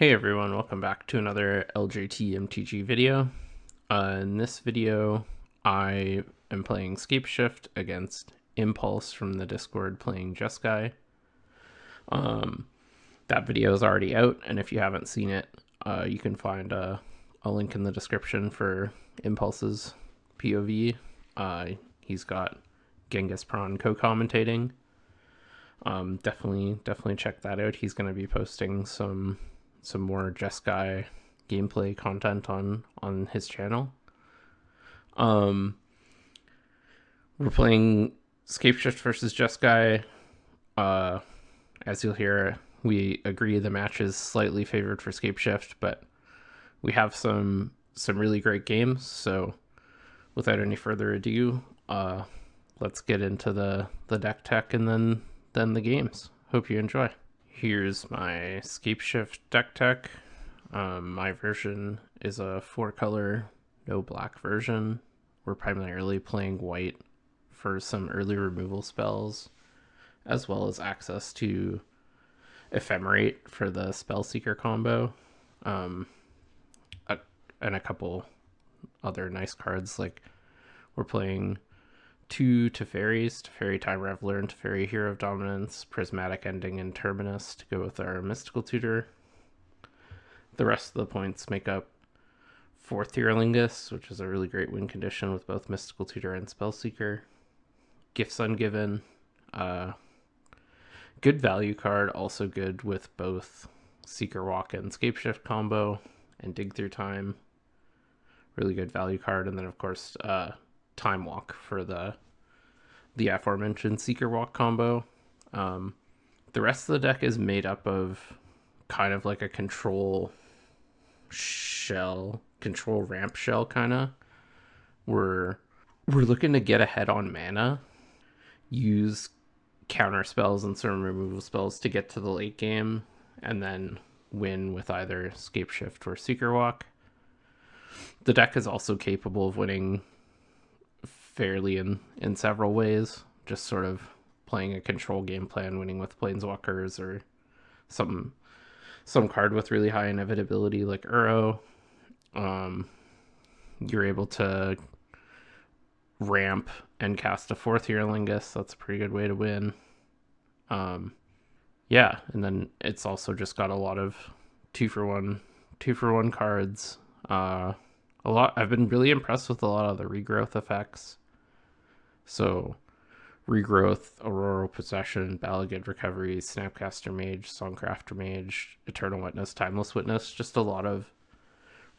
Hey everyone, welcome back to another LJT MTG video. In this video, I am playing Scapeshift against Impulse from the Discord playing Jeskai. That video is already out, and if you haven't seen it, you can find a link in the description for Impulse's POV. He's got Genghis Prawn co-commentating. Definitely check that out. He's going to be posting some more Jeskai gameplay content on his channel. We're playing Scapeshift versus Jeskai. As you'll hear, we agree the match is slightly favored for Scapeshift, but we have some really great games. So without any further ado, let's get into the deck tech and then the games. Hope you enjoy. Here's my Scapeshift deck tech. My version is a 4-color, no black version. We're primarily playing white for some early removal spells, as well as access to Ephemerate for the Spellseeker combo, and a couple other nice cards. Like, we're playing 2 Teferis, Teferi Time Reveler and Teferi Hero of Dominance, Prismatic Ending, and Terminus to go with our Mystical Tutor. The rest of the points make up 4th Theurlingus, which is a really great win condition with both Mystical Tutor and Spellseeker. Gifts Ungiven, good value card, also good with both Seeker Walk and Scapeshift combo, and Dig Through Time, really good value card. And then of course Time Walk for the aforementioned Seeker Walk combo. The rest of the deck is made up of kind of like a control ramp shell kind of. We're looking to get ahead on mana, use counter spells and certain removal spells to get to the late game, and then win with either Scapeshift or Seeker Walk. The deck is also capable of winning fairly in several ways, just sort of playing a control game plan, winning with Planeswalkers, or some card with really high inevitability like Uro. You're able to ramp and cast a 4th Theurlingus. That's a pretty good way to win. Yeah, and then it's also just got a lot of 2-for-1 cards. I've been really impressed with a lot of the regrowth effects. So Regrowth, Auroral Possession, Balagid Recovery, Snapcaster Mage, Songcrafter Mage, Eternal Witness, Timeless Witness, just a lot of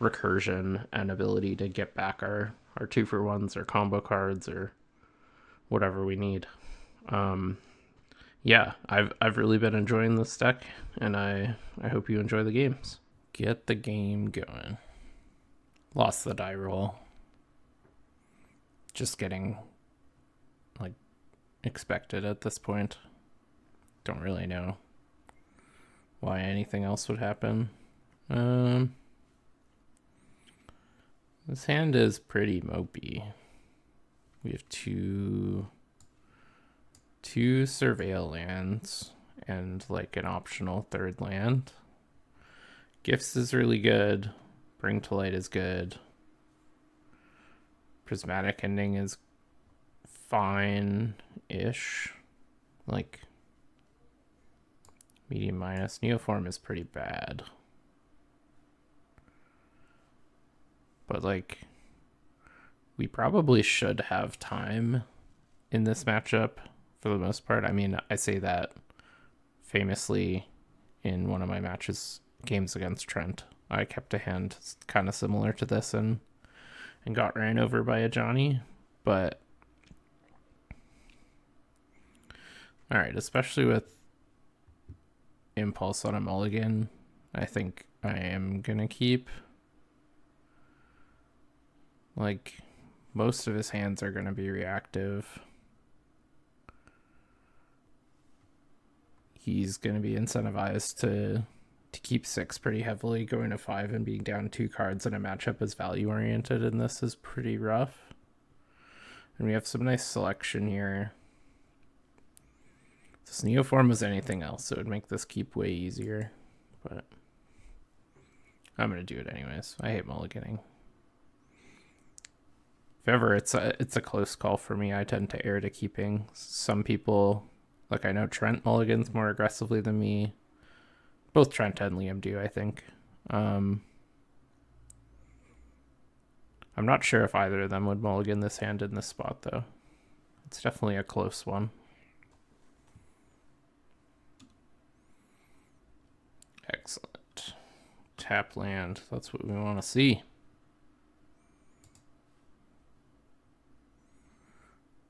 recursion and ability to get back our 2-for-1s or combo cards or whatever we need. Yeah, I've really been enjoying this deck, and I hope you enjoy the games. Get the game going. Lost the die roll. Just getting expected at this point. Don't really know why anything else would happen. This hand is pretty mopey. We have two Surveil lands and like an optional 3rd land. Gifts is really good. Bring to Light is good. Prismatic Ending is fine-ish. Like, medium minus. Neoform is pretty bad. But like, we probably should have time in this matchup for the most part. I mean, I say that famously in one of my games against Trent. I kept a hand kind of similar to this and got ran over by a Johnny. But all right, especially with Impulse on a mulligan, I think I am gonna keep. Like, most of his hands are gonna be reactive. He's gonna be incentivized to keep 6 pretty heavily. Going to 5 and being down 2 cards in a matchup is value oriented, and this is pretty rough. And we have some nice selection here. If this Neoform was anything else, it would make this keep way easier. But I'm gonna do it anyways. I hate mulliganing. If ever it's a close call for me, I tend to err to keeping. Some people, like I know Trent mulligans more aggressively than me. Both Trent and Liam do, I think. I'm not sure if either of them would mulligan this hand in this spot, though. It's definitely a close one. Excellent. Tap land. That's what we want to see.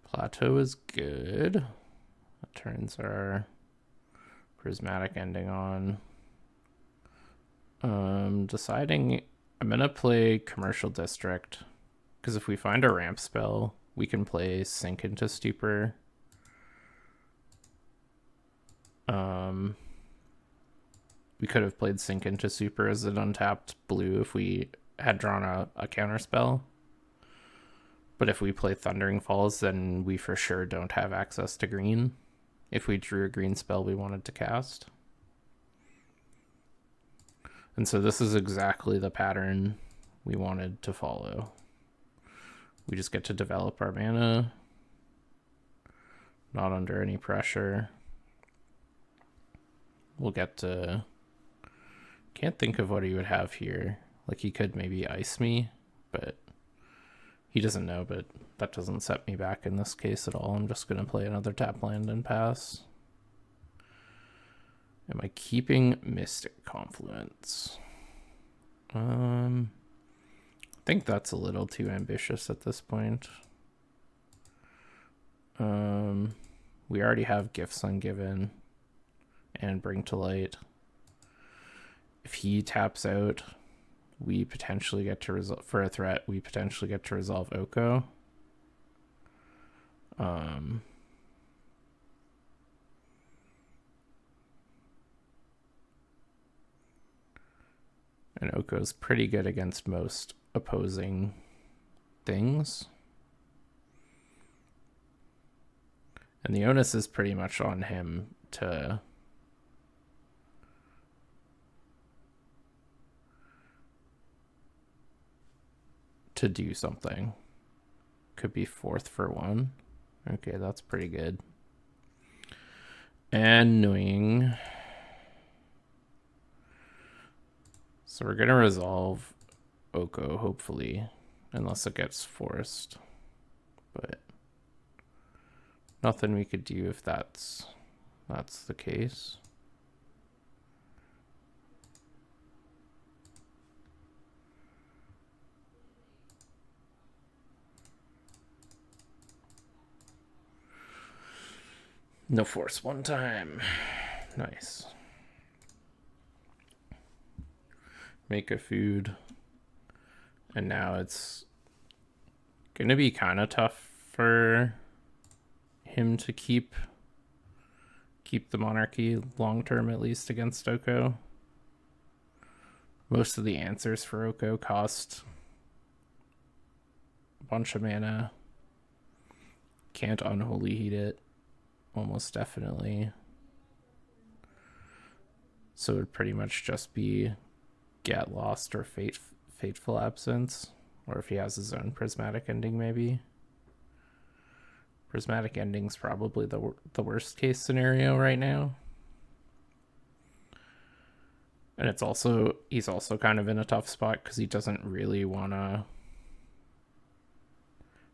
Plateau is good. That turns our prismatic ending on. Deciding I'm gonna play Commercial District, because if we find a ramp spell, we can play Sink into Stupor. We could have played Sink into Stupor as an untapped blue if we had drawn a counter spell. But if we play Thundering Falls, then we for sure don't have access to green if we drew a green spell we wanted to cast. And so this is exactly the pattern we wanted to follow. We just get to develop our mana, not under any pressure. We'll get to... Can't think of what he would have here. Like, he could maybe ice me, but he doesn't know, but that doesn't set me back in this case at all. I'm just going to play another tap land and pass. Am I keeping Mystic Confluence? I think that's a little too ambitious at this point. We already have Gifts Ungiven and Bring to Light. If he taps out, we potentially get to resolve for a threat. We potentially get to resolve Oko. And Oko's pretty good against most opposing things. And the onus is pretty much on him to do something. Could be 4th for 1. Okay, that's pretty good. Annoying. So we're gonna resolve Oko, hopefully, unless it gets forced. But nothing we could do if that's the case. No force one time. Nice. Make a food. And now it's gonna be kind of tough for him to keep the monarchy long term, at least against Oko. Most of the answers for Oko cost a bunch of mana. Can't Unholy Heat it, almost definitely. So it would pretty much just be Get Lost or Fateful Absence, or if he has his own Prismatic Ending, maybe. Prismatic Ending's probably the worst case scenario right now. And he's also kind of in a tough spot because he doesn't really want to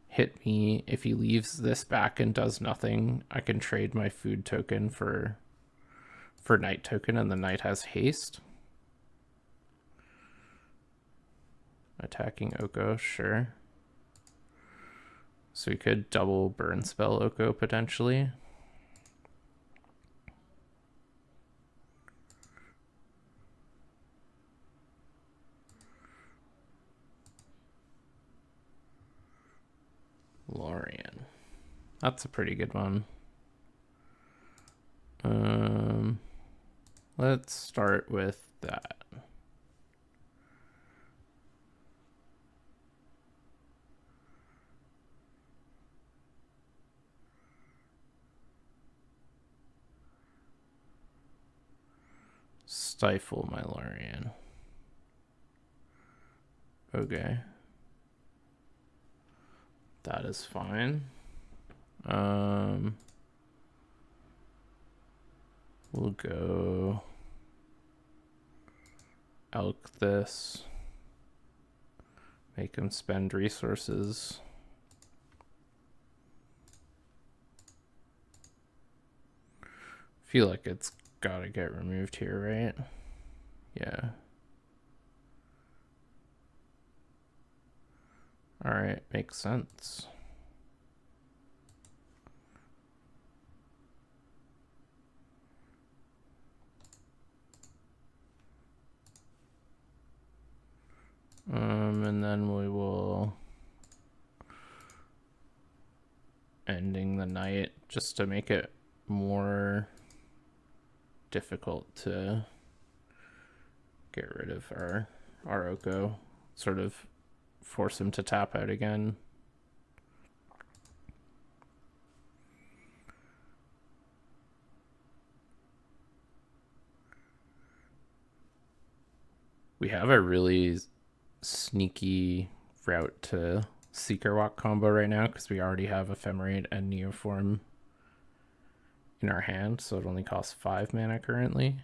hit me. If he leaves this back and does nothing, I can trade my food token for night token, and the knight has haste. Attacking Oko, sure. So we could double burn spell Oko potentially. Lorien. That's a pretty good one. Let's start with that. Stifle my Lorien. Okay. That is fine. We'll go elk this. Make him spend resources. Feel like it's gotta get removed here, right? Yeah. Alright, makes sense. And then we will ending the night just to make it more difficult to get rid of our Oko, sort of force him to tap out again. We have a really sneaky route to Seeker Walk combo right now because we already have Ephemerate and Neoform in our hand, so it only costs 5 mana currently.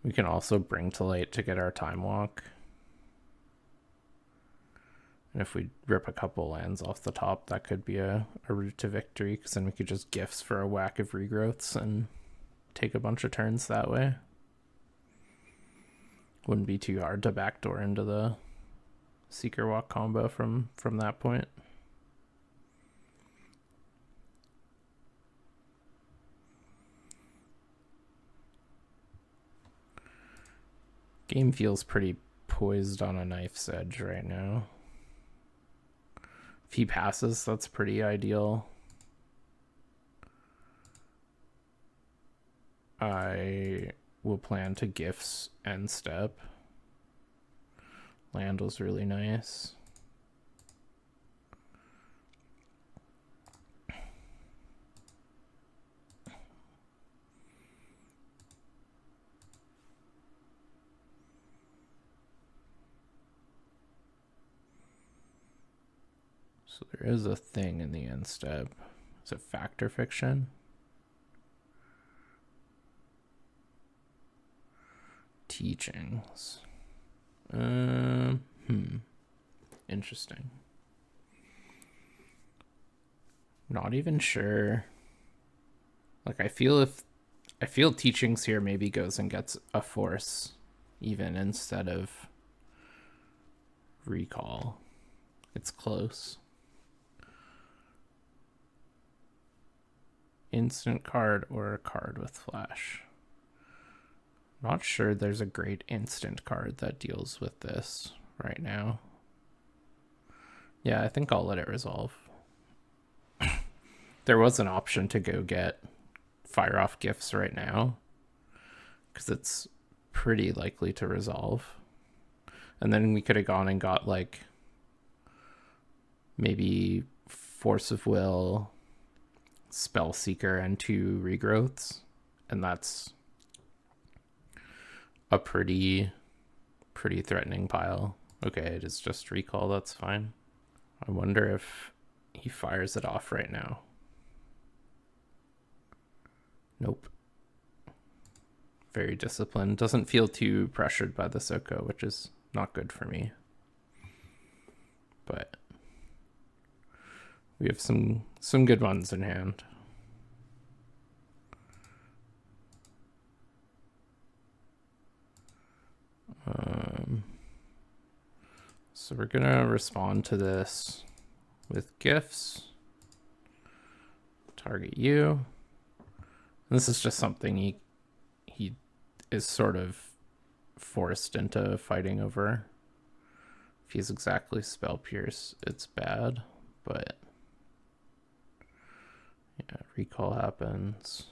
We can also bring to light to get our Time Walk. And if we rip a couple lands off the top, that could be a route to victory, because then we could just gifts for a whack of regrowths and take a bunch of turns that way. Wouldn't be too hard to backdoor into the Seeker Walk combo from that point. Game feels pretty poised on a knife's edge right now. If he passes, that's pretty ideal. I will plan to gifts end step. Land was really nice. So there is a thing in the end step. Is it Factor Fiction? Teachings. Interesting. Not even sure. Like, I feel teachings here maybe goes and gets a force even instead of recall. It's close. Instant card or a card with flash. Not sure there's a great instant card that deals with this right now. Yeah, I think I'll let it resolve. There was an option to go get Fire Off Gifts right now, because it's pretty likely to resolve. And then we could have gone and got like maybe Force of Will, Spell Seeker, and 2 regrowths, and that's a pretty threatening pile. Okay, it is just recall, that's fine. I wonder if he fires it off right now. Nope. Very disciplined. Doesn't feel too pressured by the Soko, which is not good for me. But we have some good ones in hand. So we're gonna respond to this with gifts. Target you. And this is just something he is sort of forced into fighting over. If he's exactly Spell Pierce, it's bad, but yeah, recall happens.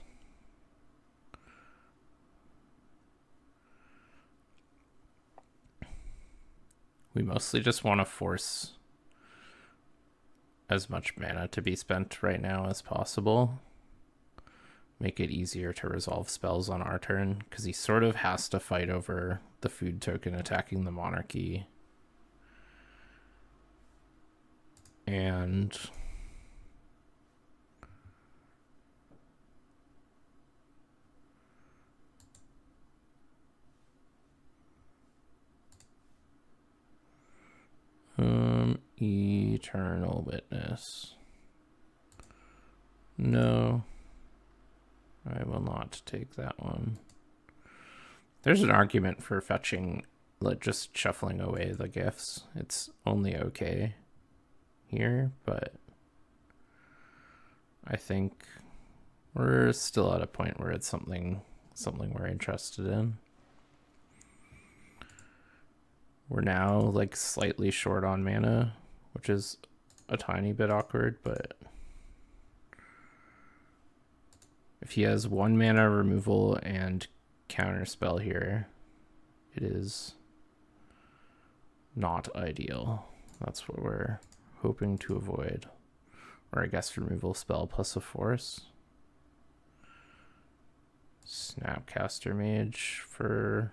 We mostly just want to force as much mana to be spent right now as possible. make it easier to resolve spells on our turn, because he sort of has to fight over the food token attacking the monarchy. And Eternal Witness. No, I will not take that one. There's an argument for fetching, like just shuffling away the gifts. It's only okay here, but I think we're still at a point where it's something we're interested in. We're now like slightly short on mana, which is a tiny bit awkward, but if he has 1 mana removal and counter spell here, it is not ideal. That's what we're hoping to avoid. Or I guess removal spell plus a force. Snapcaster Mage for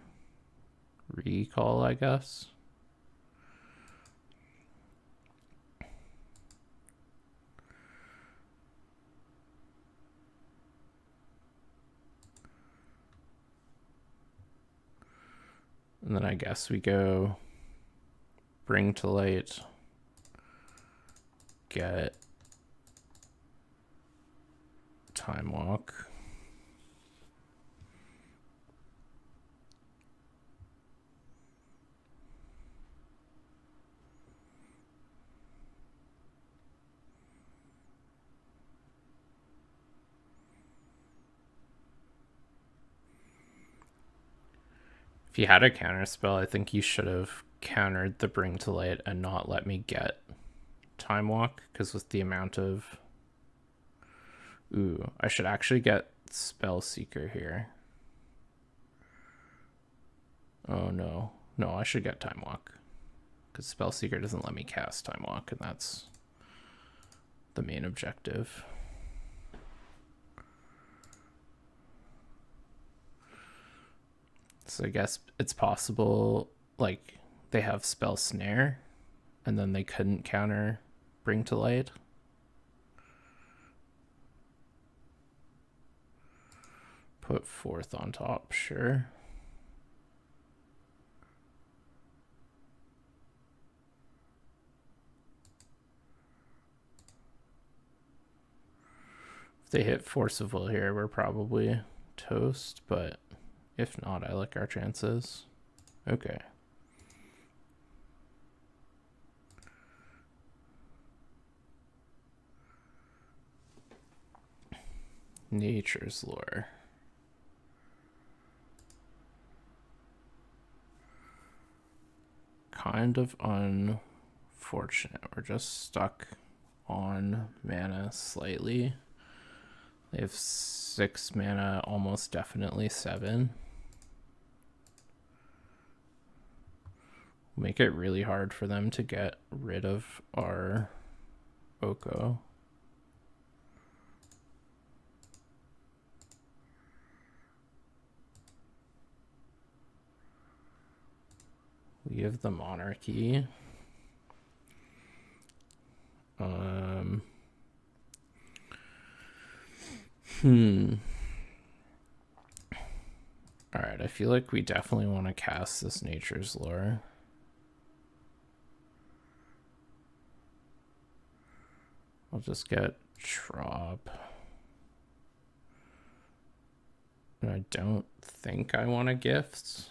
recall, I guess. And then I guess we go Bring to Light, get Time Walk. If you had a counter spell, I think you should have countered the Bring to Light and not let me get Time Walk, because with the amount of... Ooh, I should actually get Spell Seeker here. Oh no. No, I should get Time Walk, because Spell Seeker doesn't let me cast Time Walk, and that's the main objective. So I guess it's possible, like, they have Spell Snare, and then they couldn't counter Bring to Light. Put 4th on top, sure. If they hit Force of Will here, we're probably toast, but if not, I like our chances. Okay. Nature's Lore. Kind of unfortunate. We're just stuck on mana slightly. They have 6 mana, almost definitely 7. Make it really hard for them to get rid of our Oko. We have the Monarchy. Alright, I feel like we definitely want to cast this Nature's Lore. I'll just get Trop. And I don't think I want a gift.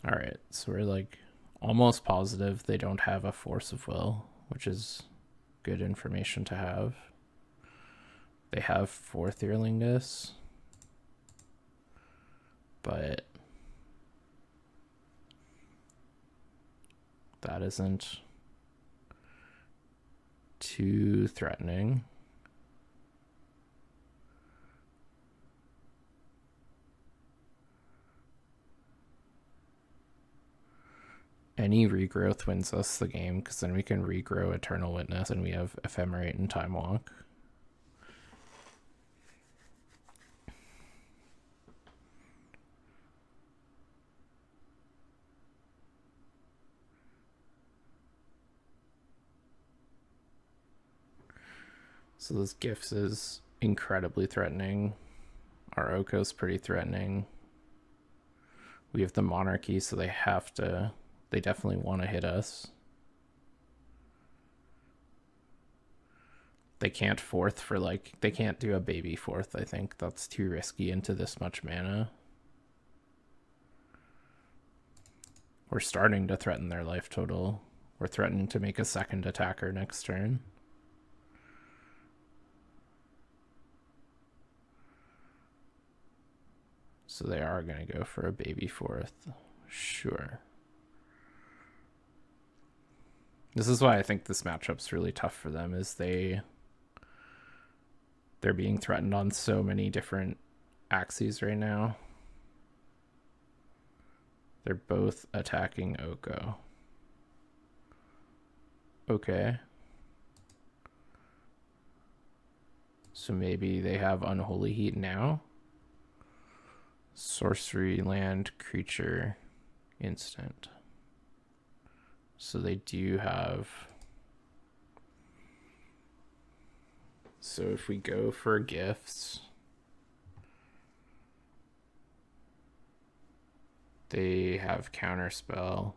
All right, so we're like almost positive they don't have a Force of Will, which is good information to have. They have 4th Earlingus, but that isn't too threatening. Any regrowth wins us the game, because then we can regrow Eternal Witness and we have Ephemerate and Time Walk. So this Gifts is incredibly threatening. Our Oko's pretty threatening. We have the Monarchy, so they definitely want to hit us. They can't fourth for they can't do a baby fourth, I think. That's too risky into this much mana. We're starting to threaten their life total. We're threatening to make a second attacker next turn. So they are going to go for a baby fourth. Sure. This is why I think this matchup's really tough for them, is they're being threatened on so many different axes right now. They're both attacking Oko. Okay. So maybe they have Unholy Heat now. Sorcery, land, creature, instant. So they do have... So if we go for Gifts, they have Counterspell,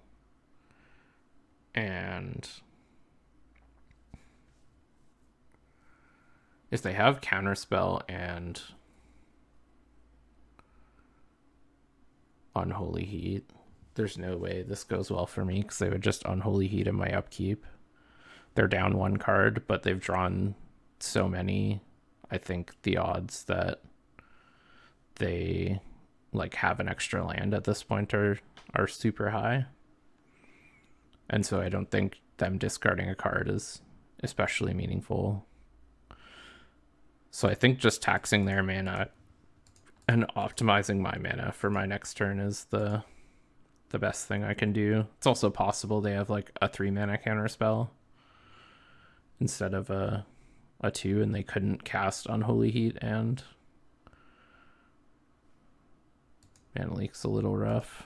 and if they have Counterspell and Unholy Heat, there's no way this goes well for me, because they would just Unholy Heat in my upkeep. They're down one card, but they've drawn so many. I think the odds that they have an extra land at this point are super high. And so I don't think them discarding a card is especially meaningful. So I think just taxing their mana and optimizing my mana for my next turn is the best thing I can do. It's also possible they have a 3-mana counterspell instead of a 2, and they couldn't cast Unholy Heat, and Mana Leak's a little rough.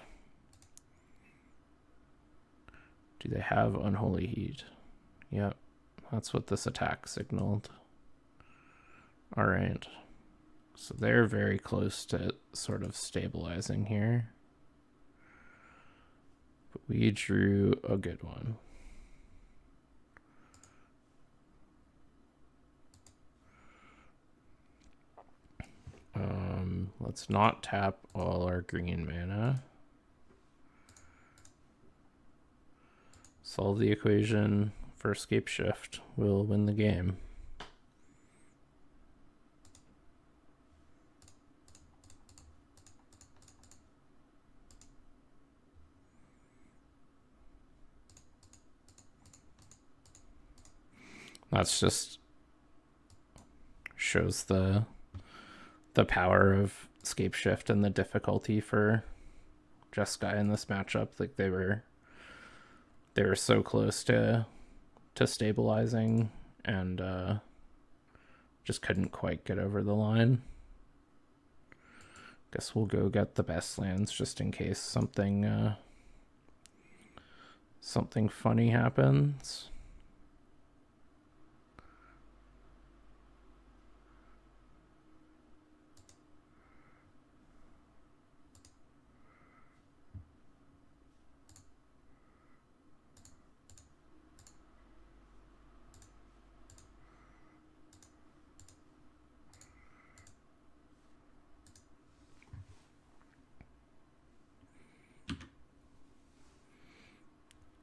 Do they have Unholy Heat? Yep, that's what this attack signaled. All right. So they're very close to sort of stabilizing here. But we drew a good one. Let's not tap all our green mana. Solve the equation for Scapeshift. We'll win the game. That's just shows the power of Scapeshift and the difficulty for Jeskai in this matchup. They were so close to stabilizing, and just couldn't quite get over the line. Guess we'll go get the best lands just in case something funny happens.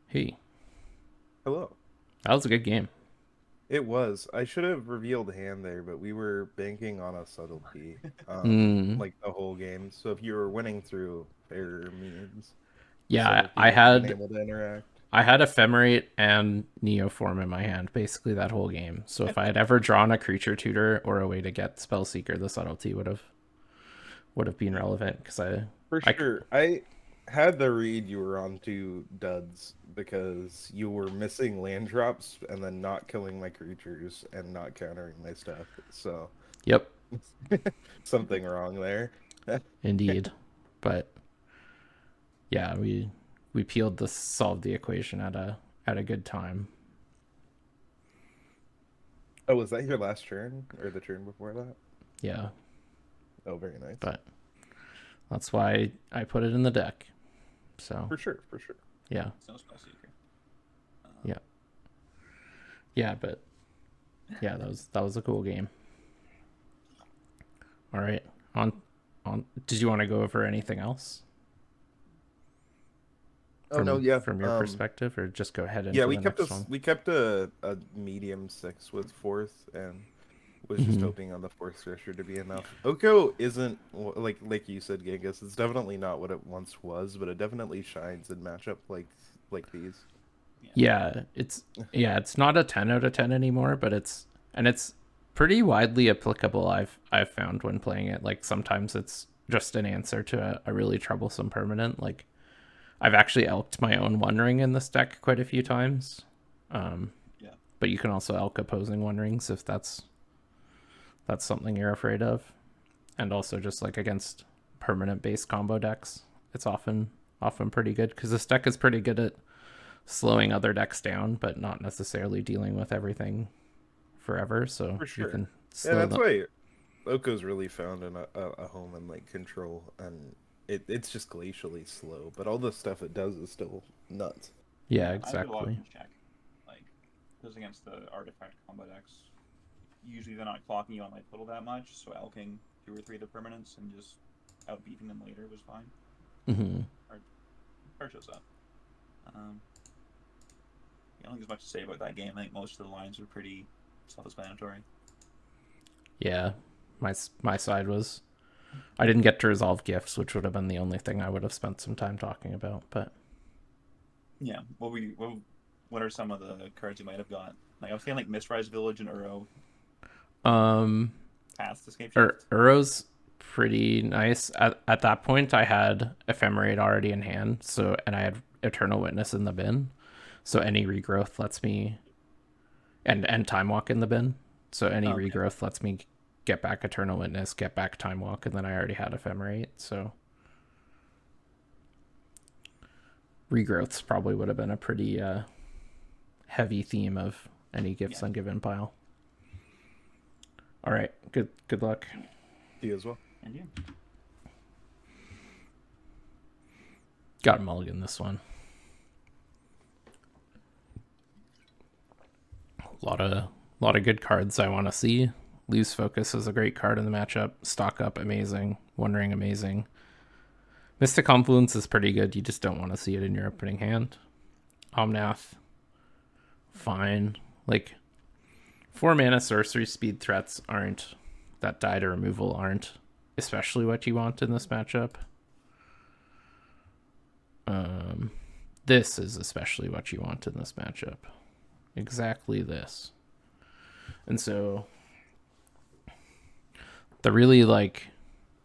Hey. Hello. That was a good game. It was. I should have revealed hand there, but we were banking on a subtlety, the whole game. So if you were winning through fair means, yeah, I had been able to interact. I had Ephemerate and Neoform in my hand basically that whole game. So if I had ever drawn a creature tutor or a way to get Spellseeker, the subtlety would have been relevant, because For sure. I had the read, you were on to duds because you were missing land drops and then not killing my creatures and not countering my stuff. So Yep, something wrong there. indeed. But yeah, we peeled the solved the equation at a good time. Oh, was that your last turn or the turn before that? Yeah, Oh, very nice. but that's why I put it in the deck. So For sure, for sure. yeah, It's no spell seeker. yeah, yeah. But yeah, that was a cool game. All right, on. Did you want to go over anything else? Oh no, yeah. From your perspective, or just go ahead into Yeah, the next one? we kept a medium 6 with fourth and was just hoping on the fourth stretcher to be enough. Oko isn't like you said, Genghis. It's definitely not what it once was, but it definitely shines in matchup like these. Yeah, it's not a 10 out of 10 anymore, but it's pretty widely applicable. I've found when playing it. Like sometimes it's just an answer to a really troublesome permanent. Like I've actually elked my own One Ring in this deck quite a few times. Yeah. But you can also elk opposing One Rings if that's something you're afraid of, and also just like against permanent based combo decks, it's often pretty good because this deck is pretty good at slowing other decks down, but not necessarily dealing with everything forever. So For sure. you can Yeah, that's why Oko's really found in a home in like control, and it's just glacially slow, but all the stuff it does is still nuts. Yeah, I do a lot exactly. of check, like goes against the artifact combo decks. Usually they're not clocking you on my total that much, so elking 2 or 3 of the permanents and just outbeating them later was fine. Mm-hmm. Or shows up. I don't think there's much to say about that game. I think most of the lines were pretty self-explanatory. Yeah, my side was I didn't get to resolve gifts, which would have been the only thing I would have spent some time talking about. But yeah, what are some of the cards you might have got? Like I was thinking like Mistrise Village and Uro. Past the Scapeshift. Uro's pretty nice. At that point, I had Ephemerate already in hand, and I had Eternal Witness in the bin, so any regrowth lets me, and Time Walk in the bin, so any regrowth lets me get back Eternal Witness, get back Time Walk, and then I already had Ephemerate, so regrowths probably would have been a pretty heavy theme of any Gifts Ungiven pile. All right, good luck. You as well. And you. Got a mulligan this one. A lot of good cards I want to see. Lose Focus is a great card in the matchup. Stock Up, amazing. One Ring, amazing. Mystic Confluence is pretty good. You just don't want to see it in your opening hand. Omnath, fine. Like 4 mana sorcery speed threats that die to removal aren't especially what you want in this matchup. This is especially what you want in this matchup. Exactly this. And so the really like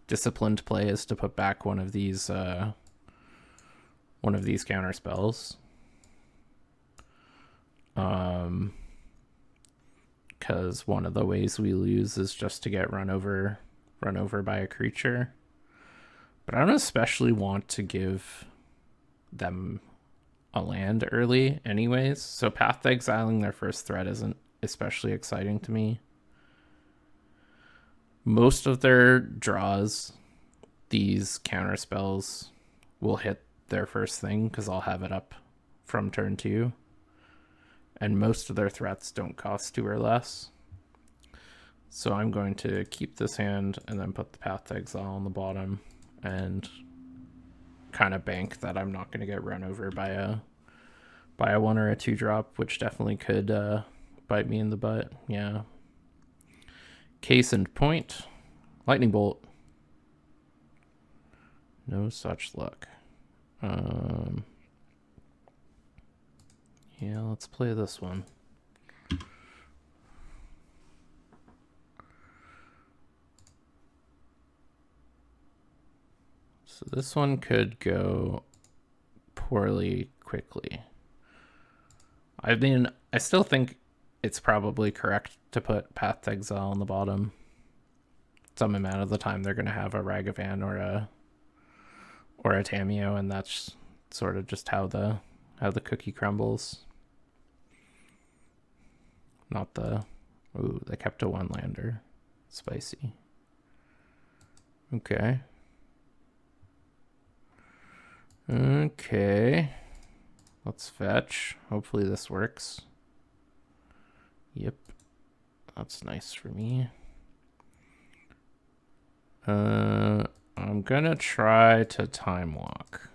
disciplined play is to put back one of these counter spells. Because one of the ways we lose is just to get run over by a creature. But I don't especially want to give them a land early anyways, so Path to Exiling their first threat isn't especially exciting to me. Most of their draws, these counter spells will hit their first thing because I'll have it up from turn 2. And most of their threats don't cost 2 or less. So I'm going to keep this hand and then put the Path to Exile on the bottom and kind of bank that I'm not going to get run over by a 1 or a 2 drop, which definitely could bite me in the butt. Yeah. Case in point. Lightning Bolt. No such luck. Yeah, let's play this one. So this one could go poorly quickly. I mean, I still think it's probably correct to put Path to Exile on the bottom. Some amount of the time they're going to have a Ragavan or a Tamiyo, and that's sort of just how the cookie crumbles. Not the... Ooh, they kept a 1-lander. Spicy. Okay. Okay. Let's fetch. Hopefully this works. Yep. That's nice for me. I'm gonna try to time walk.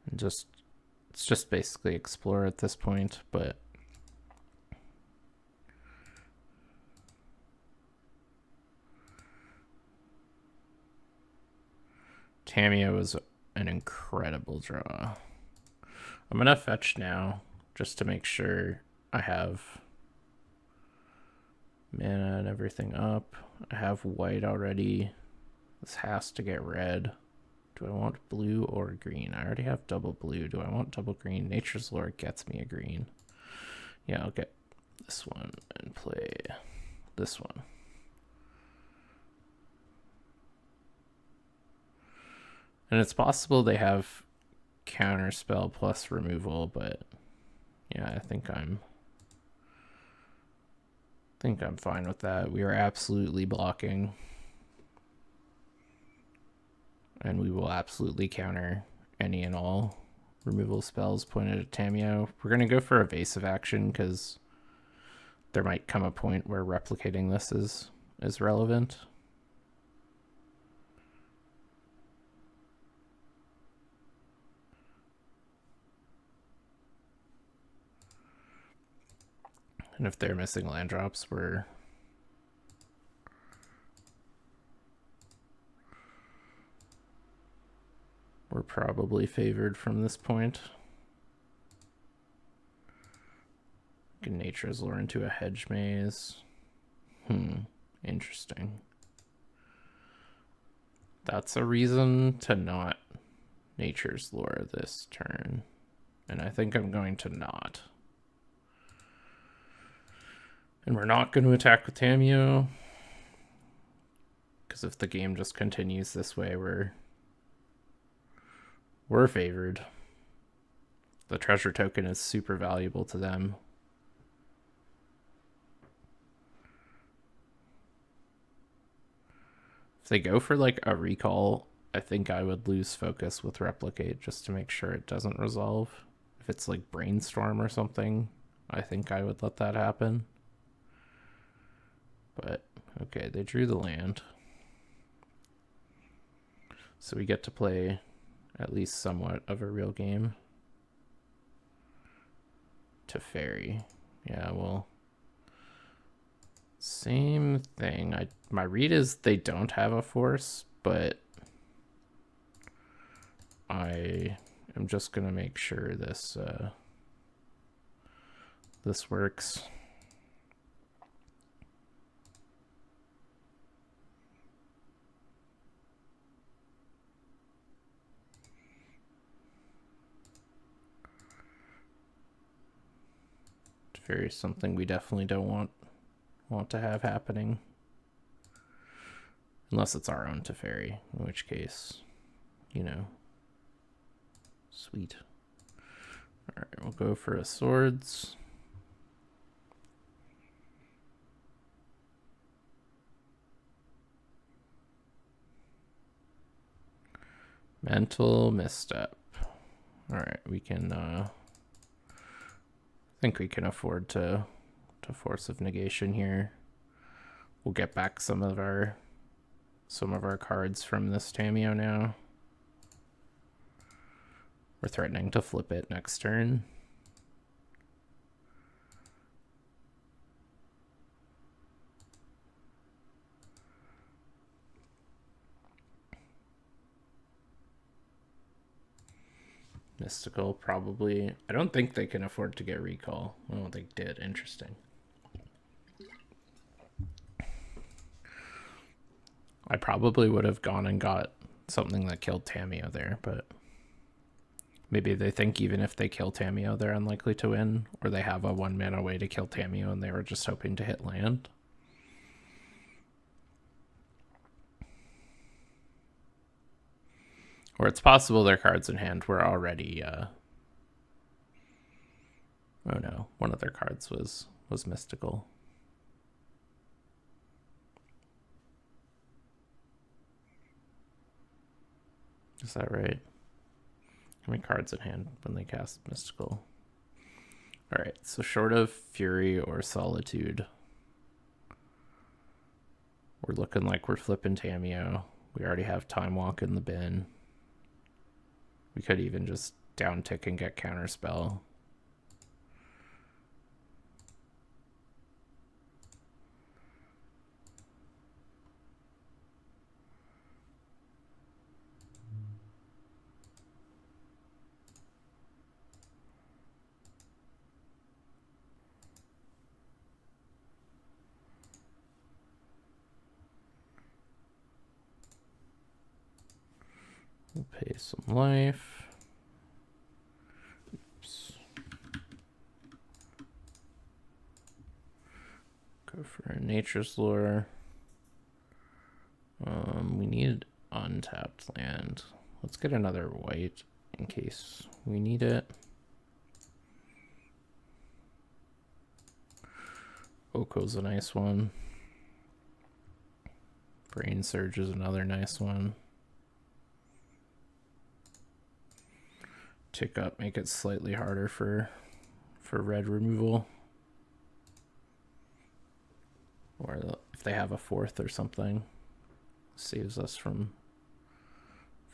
And it's just basically explore at this point, but Tamiyo is an incredible draw. I'm gonna fetch now just to make sure I have mana and everything up. I have white already. This has to get red. Do I want blue or green? I already have double blue. Do I want double green? Nature's Lore gets me a green. Yeah, I'll get this one and play this one. And it's possible they have counterspell plus removal, but yeah, I think I'm fine with that. We are absolutely blocking. And we will absolutely counter any and all removal spells pointed at Tamiyo. We're going to go for evasive action because there might come a point where replicating this is relevant. And if they're missing land drops, we're probably favored from this point. Can Nature's Lore into a hedge maze. Interesting. That's a reason to not Nature's Lore this turn. And I think I'm going to not. And we're not going to attack with Tamiyo. Because if the game just continues this way, we're favored. The treasure token is super valuable to them. If they go for like a recall, I think I would lose focus with replicate just to make sure it doesn't resolve. If it's like brainstorm or something, I think I would let that happen. But okay, they drew the land. So we get to play at least somewhat of a real game. Teferi. Yeah, well, same thing. My read is they don't have a force, but I am just gonna make sure this this works. Very something we definitely don't want to have happening, unless it's our own Teferi, in which case, you know, sweet. All right, we'll go for a swords. Mental misstep. All right, we can think we can afford to Force of Negation here. We'll get back some of our cards from this Tamiyo now. We're threatening to flip it next turn. Mystical, probably. I don't think they can afford to get recall. I don't think they did. Interesting. I probably would have gone and got something that killed Tamio there, but maybe they think even if they kill Tamio, they're unlikely to win, or they have a 1-mana way to kill Tamio and they were just hoping to hit land. Or it's possible their cards in hand were already oh no, one of their cards was mystical. Is that right? How many cards in hand when they cast mystical? Alright, so short of Fury or Solitude, we're looking like we're flipping Tamio. We already have Time Walk in the bin. We could even just down tick and get Counterspell. We'll pay some life. Oops. Go for Nature's Lure. We need untapped land. Let's get another white in case we need it. Oko's a nice one. Brain Surge is another nice one. Tick up, make it slightly harder for red removal. Or if they have a 4th or something, saves us from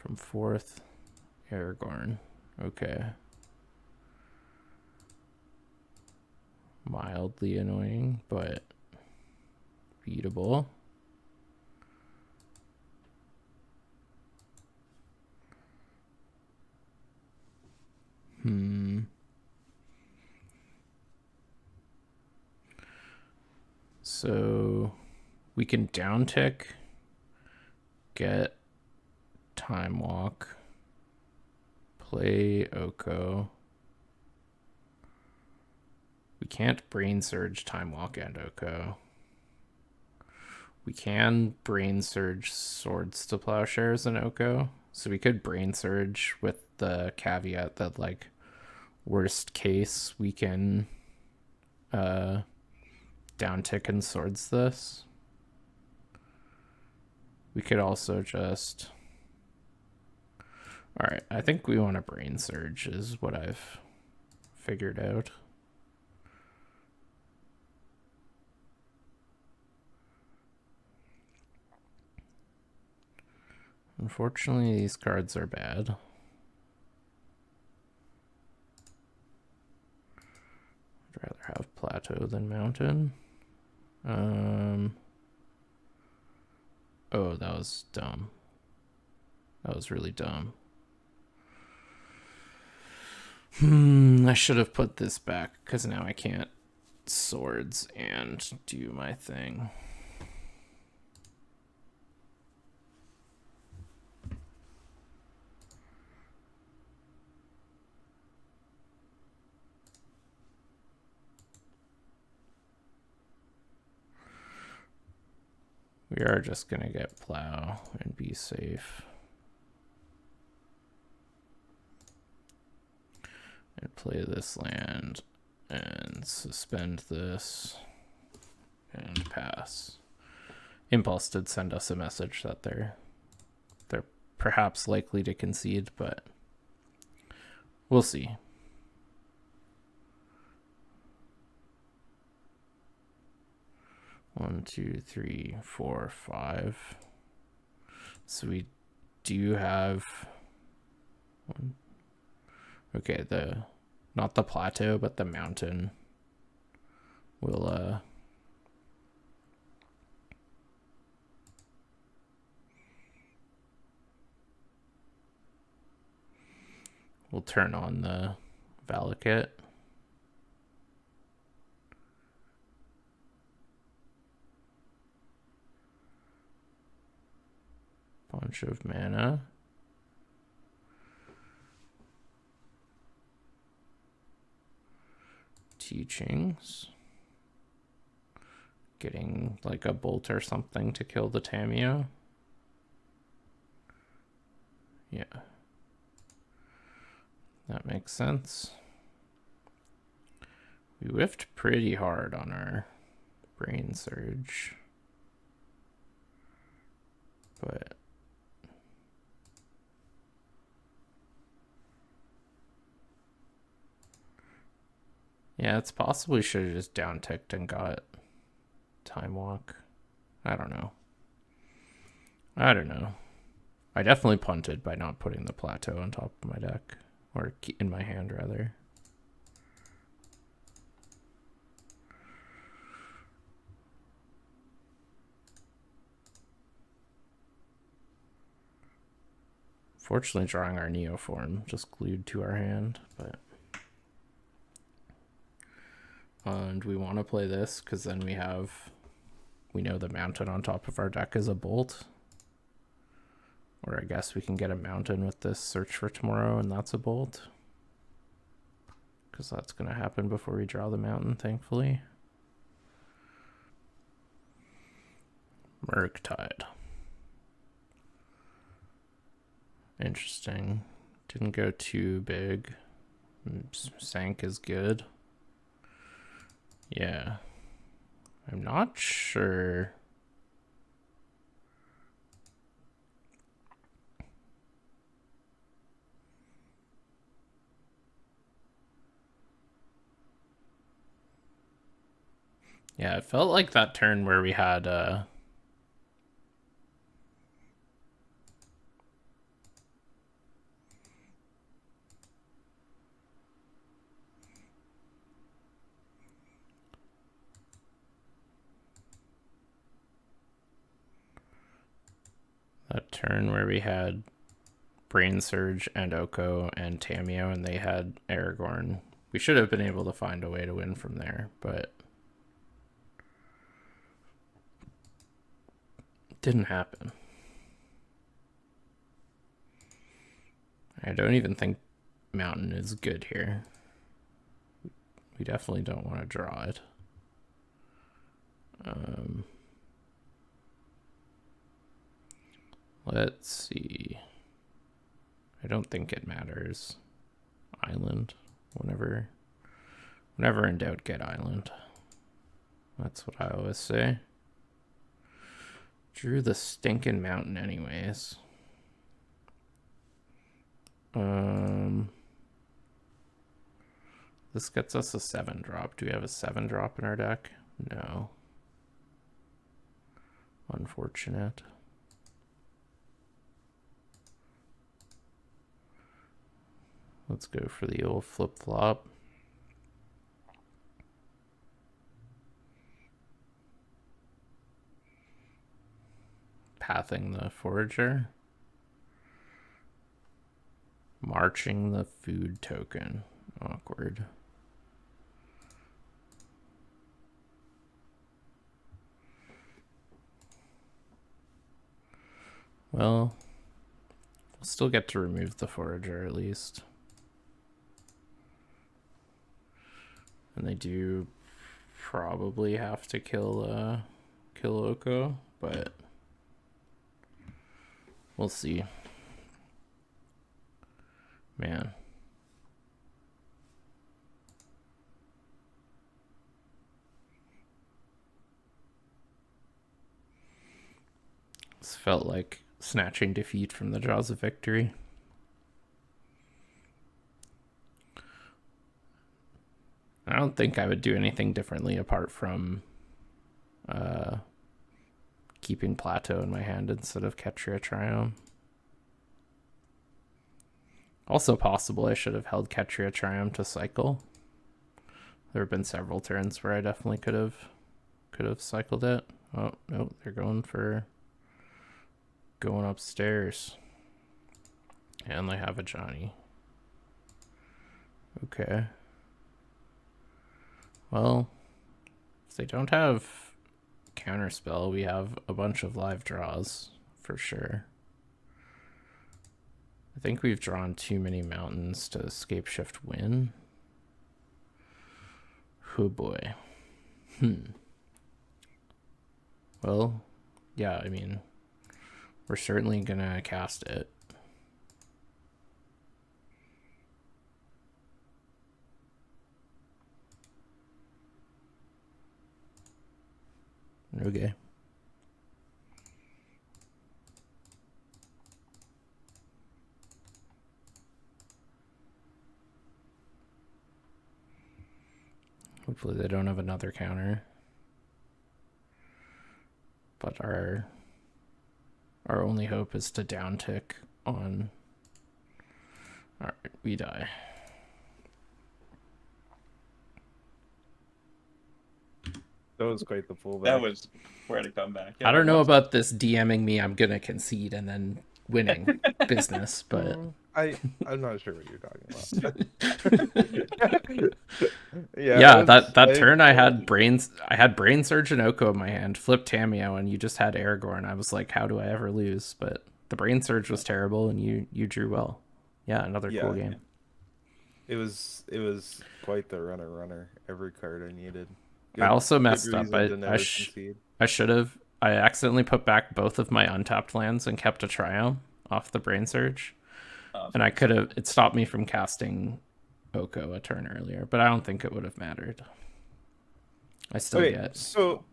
4th. Aragorn, okay. Mildly annoying, but beatable. So we can down tick, get Time Walk, play Oko. We can't Brain Surge, Time Walk, and Oko. We can Brain Surge Swords to Plowshares and Oko. So we could Brain Surge with the caveat that, like, worst case, we can down tick and swords this. We could also just... Alright, I think we want a Brain Surge is what I've figured out. Unfortunately, these cards are bad. I'd rather have Plateau than Mountain. Oh, that was dumb. That was really dumb. I should have put this back, because now I can't swords and do my thing. We are just going to get Plow and be safe. And play this land and suspend this and pass. Impulse did send us a message that they're perhaps likely to concede, but we'll see. One, two, three, four, five. So we do have one. Okay, not the Plateau, but the Mountain will we'll turn on the Valakut. Bunch of mana. Teachings. Getting like a bolt or something to kill the Tameo. Yeah. That makes sense. We whiffed pretty hard on our brain surge. But yeah, it's possible we should have just down ticked and got Time Walk. I don't know. I definitely punted by not putting the plateau on top of my deck, or in my hand rather. Fortunately, drawing our Neoform just glued to our hand, but and we want to play this because then we know the mountain on top of our deck is a bolt. Or I guess we can get a mountain with this Search for Tomorrow, and that's a bolt. Because that's going to happen before we draw the mountain, thankfully. Murktide. Interesting. Didn't go too big. Sank is good. Yeah. I'm not sure. Yeah, it felt like that turn where we had that turn where we had Brain Surge and Oko and Tameo, and they had Aragorn. We should have been able to find a way to win from there, but it didn't happen. I don't even think Mountain is good here. We definitely don't want to draw it. Let's see. I don't think it matters. Island. Whenever in doubt, get Island. That's what I always say. Drew the stinking mountain anyways. This gets us a 7-drop. Do we have a 7-drop in our deck? No. Unfortunate. Let's go for the old flip-flop. Pathing the Forager. Marching the food token. Awkward. Well, we'll still get to remove the Forager at least. And they do probably have to kill Oko, but we'll see. Man. This felt like snatching defeat from the jaws of victory. I don't think I would do anything differently apart from keeping Plateau in my hand instead of Ketria Triumph. Also possible I should have held Ketria Triumph to cycle. There have been several turns where I definitely could have cycled it. Oh, no, they're going upstairs. And they have a Johnny. Okay. Well, if they don't have Counterspell, we have a bunch of live draws for sure. I think we've drawn too many mountains to Scapeshift win. Oh boy. Well, yeah, I mean, we're certainly gonna cast it. Okay. Hopefully they don't have another counter. But our only hope is to down tick on. Alright, we die. That was quite the pullback. That was quite a comeback. I don't know about this DMing me I'm gonna concede and then winning business, but I'm not sure what you're talking about. yeah, that turn I had Brain Surge and Oko in my hand, flipped Tameo, and you just had Aragorn. I was like, how do I ever lose? But the Brain Surge was terrible, and you drew well. Yeah, another cool game. It was quite the runner. Every card I needed. I also messed up. I should have. I accidentally put back both of my untapped lands and kept a Trio off the Brain Surge. And I could have. It stopped me from casting Oko a turn earlier, but I don't think it would have mattered. I still get. So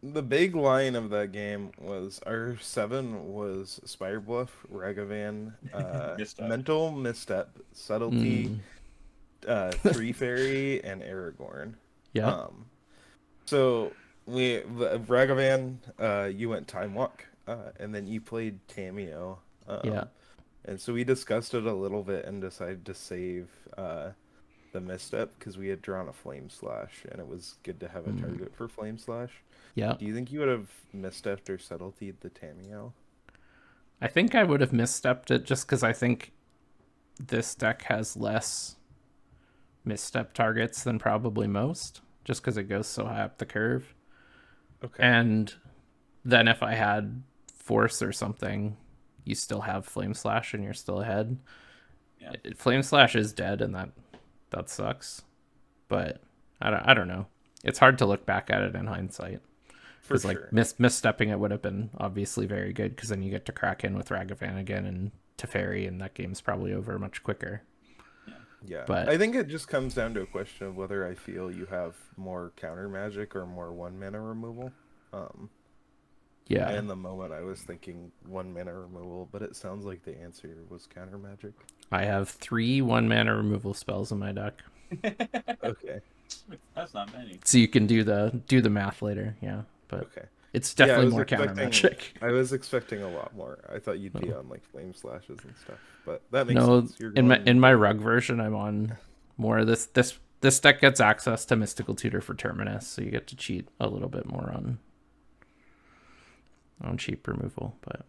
the big line of that game was our 7 was Spire Bluff, Ragavan, Mental Misstep, Subtlety, 3 Fairy, and Aragorn. Yeah. So Ragavan, you went Time Walk, and then you played Tameo. Yeah. And so we discussed it a little bit and decided to save the misstep because we had drawn a Flame Slash, and it was good to have a target for Flame Slash. Yeah. Do you think you would have misstepped or subtletied the Tameo? I think I would have misstepped it just because I think this deck has less misstep targets than probably most, just because it goes so high up the curve. Okay. And then if I had Force or something, you still have Flame Slash and you're still ahead. Yeah. Flame Slash is dead, and that sucks. But I don't know. It's hard to look back at it in hindsight. Because misstepping it would have been obviously very good, because then you get to crack in with Ragavan again and Teferi, and that game's probably over much quicker. Yeah, but I think it just comes down to a question of whether I feel you have more counter magic or more 1-mana removal. Yeah. In the moment, I was thinking 1-mana removal, but it sounds like the answer was counter magic. I have 3 1-mana removal spells in my deck. Okay. That's not many. So you can do the math later, yeah. But okay. It's definitely more counter magic. I was expecting a lot more. I thought you'd be on like Flame Slashes and stuff, but that makes sense. In my Rug version, I'm on more of this. This deck gets access to Mystical Tutor for Terminus, so you get to cheat a little bit more on cheap removal. But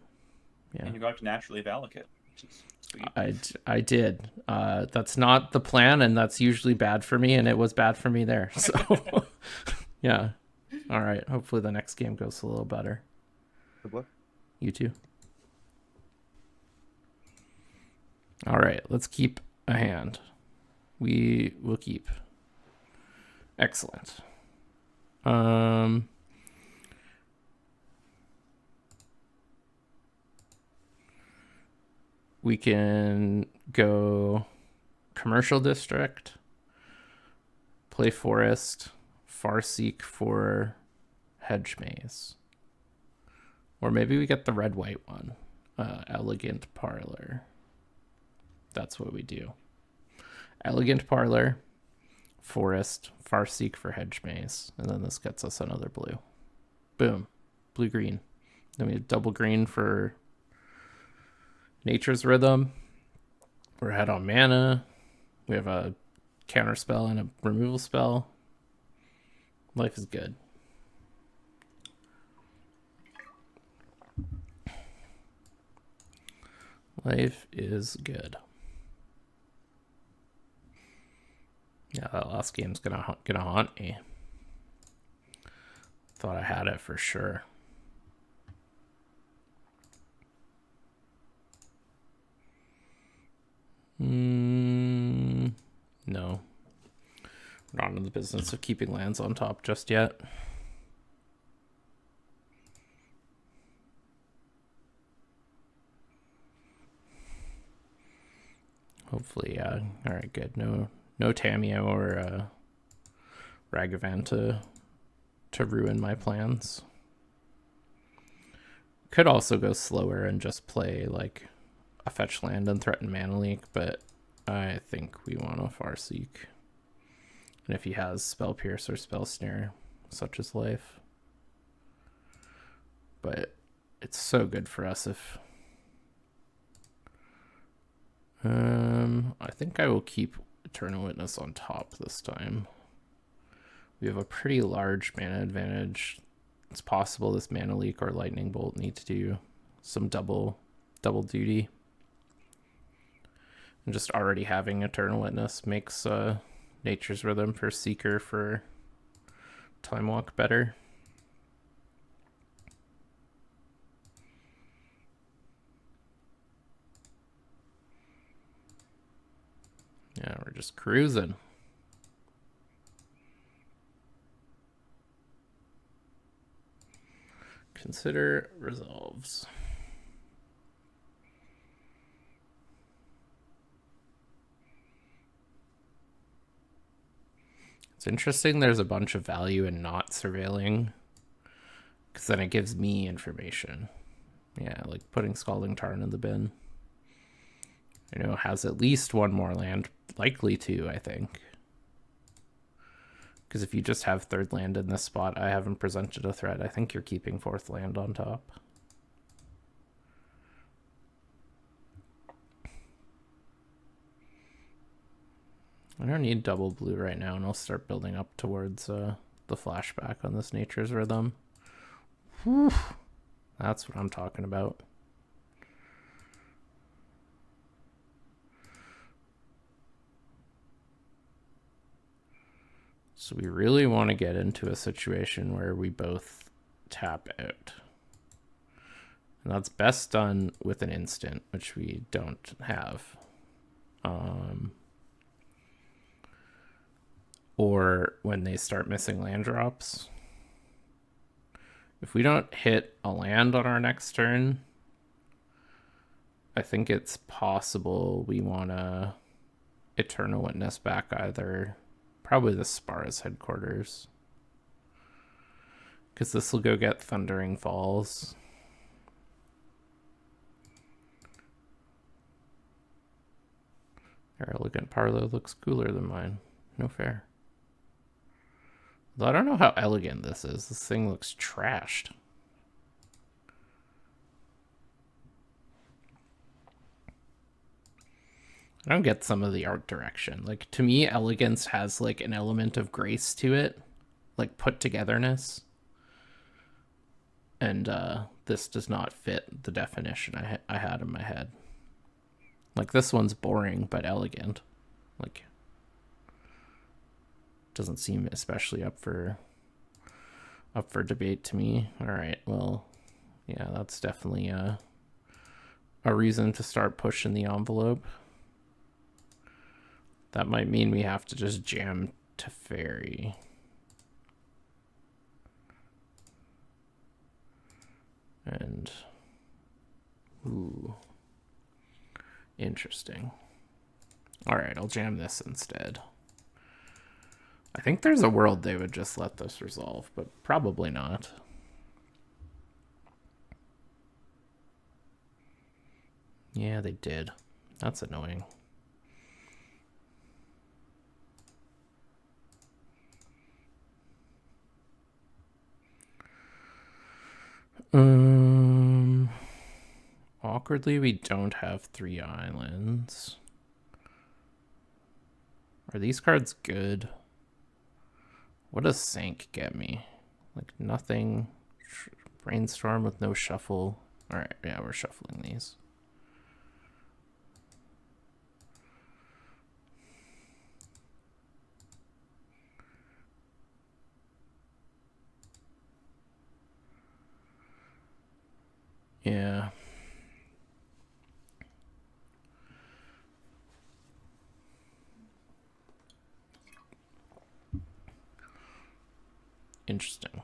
yeah, and you got to naturally Valakut, which is sweet. I did. That's not the plan, and that's usually bad for me, and it was bad for me there. So yeah. All right. Hopefully the next game goes a little better. Good luck. You too. All right. Let's keep a hand. We will keep. Excellent. We can go Commercial District, play Forest, Farseek for Hedge Maze. Or maybe we get the red-white one. Elegant Parlor. That's what we do. Elegant Parlor, Forest, Farseek for Hedge Maze. And then this gets us another blue. Boom. Blue-green. Then we have double green for Nature's Rhythm. We're ahead on mana. We have a counter spell and a removal spell. Life is good. Life is good. Yeah, that last game's gonna haunt me. Thought I had it for sure. No. We're not in the business of keeping lands on top just yet. Hopefully, alright, good. No Tamio or Ragavan to ruin my plans. Could also go slower and just play like a fetch land and threaten mana leak, but I think we want a Farseek. And if he has Spell Pierce or Spell Snare, such as life. But it's so good for us if... I think I will keep Eternal Witness on top this time. We have a pretty large mana advantage. It's possible this Mana Leak or Lightning Bolt need to do some double duty. And just already having Eternal Witness makes Nature's Rhythm for Seeker for Time Walk better. Yeah, we're just cruising. Consider resolves. It's interesting there's a bunch of value in not surveilling, because then it gives me information. Yeah, like putting Scalding Tarn in the bin. You know, has at least one more land, likely two, I think. Because if you just have third land in this spot, I haven't presented a threat. I think you're keeping fourth land on top. I don't need double blue right now, and I'll start building up towards the flashback on this Nature's Rhythm. Whew. That's what I'm talking about. So we really want to get into a situation where we both tap out. And that's best done with an instant, which we don't have. Or when they start missing land drops. If we don't hit a land on our next turn, I think it's possible we want to Eternal Witness back either... Probably the Spara's headquarters. Because this will go get Thundering Falls. Their Elegant Parlow looks cooler than mine. No fair. Though I don't know how elegant this is. This thing looks trashed. I don't get some of the art direction. Like, to me, elegance has, like, an element of grace to it. Like, put-togetherness. And, this does not fit the definition I had in my head. Like, this one's boring, but elegant. Like, doesn't seem especially up for debate to me. Alright, well, yeah, that's definitely a reason to start pushing the envelope. That might mean we have to just jam to Fairy. And... Ooh. Interesting. Alright, I'll jam this instead. I think there's a world they would just let this resolve, but probably not. Yeah, they did. That's annoying. Awkwardly, we don't have 3 islands. Are these cards good? What does Sank get me? Like, nothing. Brainstorm with no shuffle. Alright, yeah, we're shuffling these. Yeah. Interesting.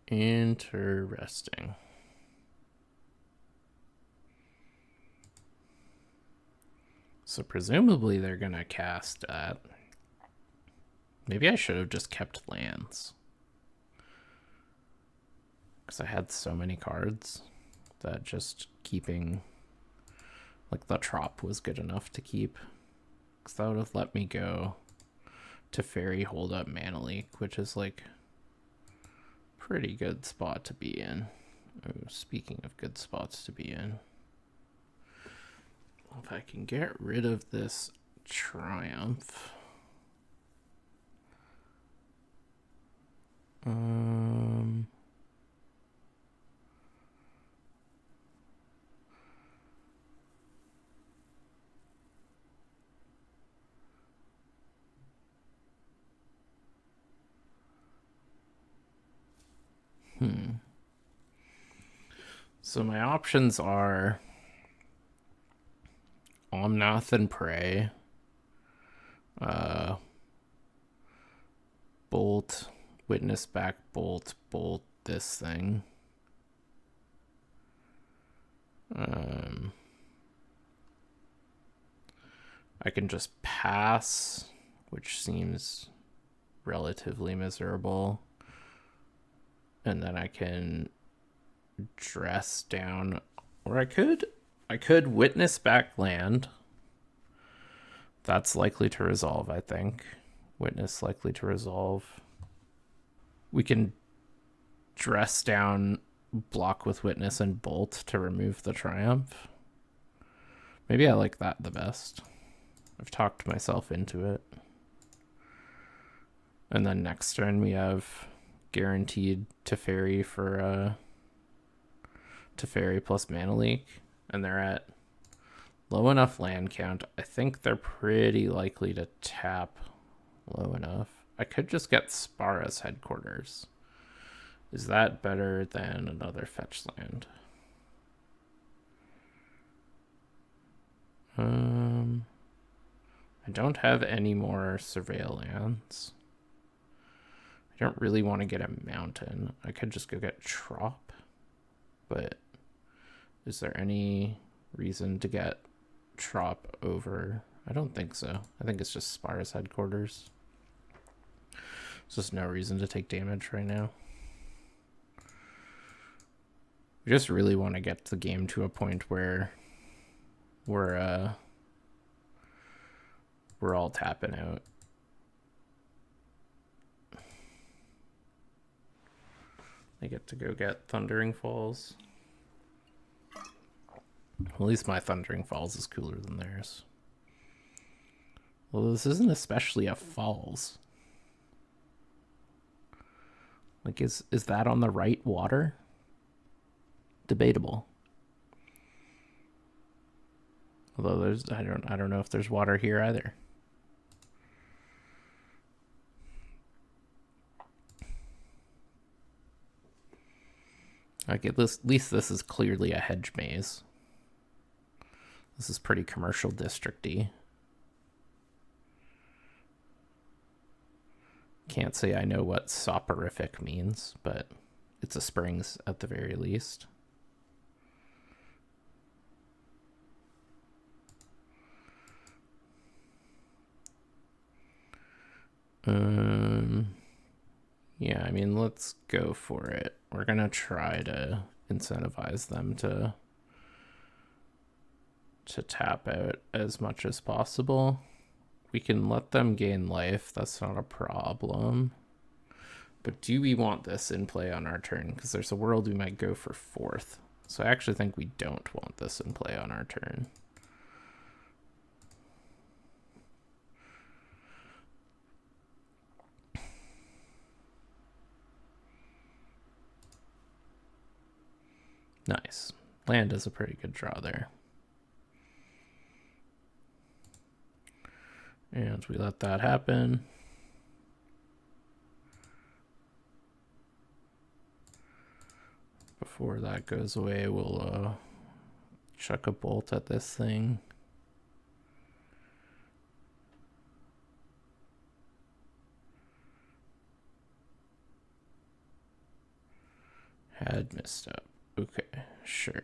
Interesting. So presumably they're gonna cast at... Maybe I should have just kept lands. Because I had so many cards that just keeping... Like the Trop was good enough to keep. Because that would have let me go to Fairy, hold up Mana Leak, which is like pretty good spot to be in. Oh, speaking of good spots to be in. If I can get rid of this Triumph. So my options are Omnath and Prey, Bolt, Witness back, Bolt, Bolt this thing. I can just pass, which seems relatively miserable. And then I can dress down, or I could Witness back land. That's likely to resolve, I think. Witness likely to resolve. We can dress down, block with Witness and Bolt to remove the Triumph. Maybe I like that the best. I've talked myself into it. And then next turn we have guaranteed Teferi for Teferi plus Mana Leak, and they're at low enough land count. I think they're pretty likely to tap low enough. I could just get Spara's Headquarters. Is that better than another fetch land? I don't have any more Surveil lands. I don't really want to get a mountain. I could just go get Trop, but is there any reason to get Trop over? I don't think so. I think it's just Spara's Headquarters. There's just no reason to take damage right now. We just really want to get the game to a point where we're all tapping out. I get to go get Thundering Falls. At least my Thundering Falls is cooler than theirs. Well, this isn't especially a falls. Like, is that on the right water? Debatable. Although there's, I don't know if there's water here either. Like, at least this is clearly a hedge maze. This is pretty commercial districty. Can't say I know what soporific means, but it's a springs at the very least. Yeah, I mean, let's go for it. We're gonna try to incentivize them to tap out as much as possible. We can let them gain life, that's not a problem. But do we want this in play on our turn? Because there's a world we might go for fourth. So I actually think we don't want this in play on our turn. Nice. Land is a pretty good draw there. And we let that happen. Before that goes away, we'll chuck a bolt at this thing. Had messed up. Okay, sure.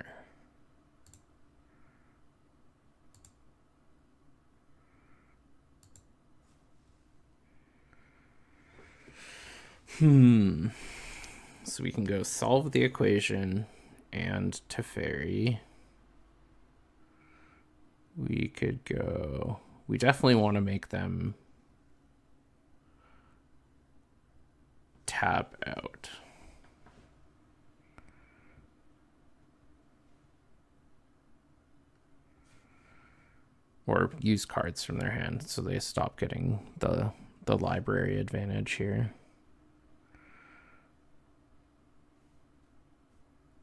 So we can go solve the equation and Teferi. We could go... We definitely want to make them tap out. Or use cards from their hand so they stop getting the library advantage here.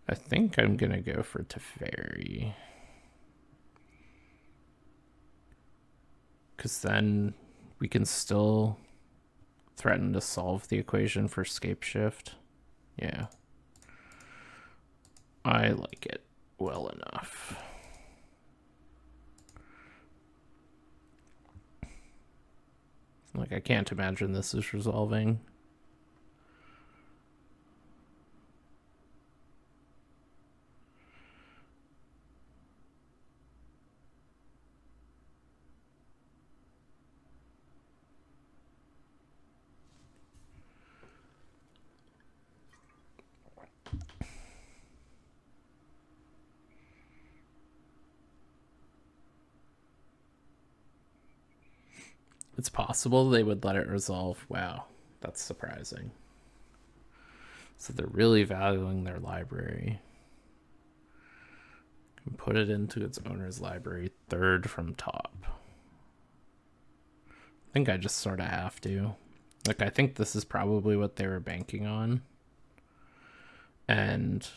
I think I'm gonna go for Teferi. Because then we can still threaten to solve the equation for Scapeshift. Yeah. I like it well enough. Like, I can't imagine this is resolving. It's possible they would let it resolve. Wow, that's surprising. So they're really valuing their library. Can put it into its owner's library, third from top. I think I just sort of have to. Like, I think this is probably what they were banking on. And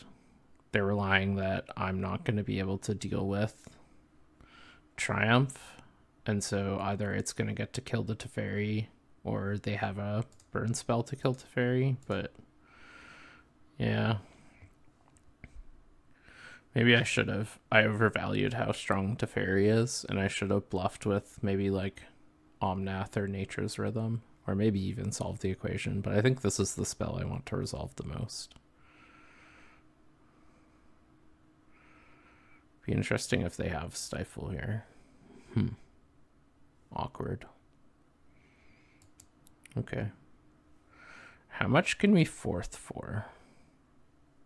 they're relying that I'm not going to be able to deal with Triumph. And so either it's going to get to kill the Teferi or they have a burn spell to kill Teferi. But yeah. Maybe I should have. I overvalued how strong Teferi is, and I should have bluffed with maybe like Omnath or Nature's Rhythm, or maybe even solve the equation. But I think this is the spell I want to resolve the most. Be interesting if they have Stifle here. Awkward. Okay. How much can we fourth for?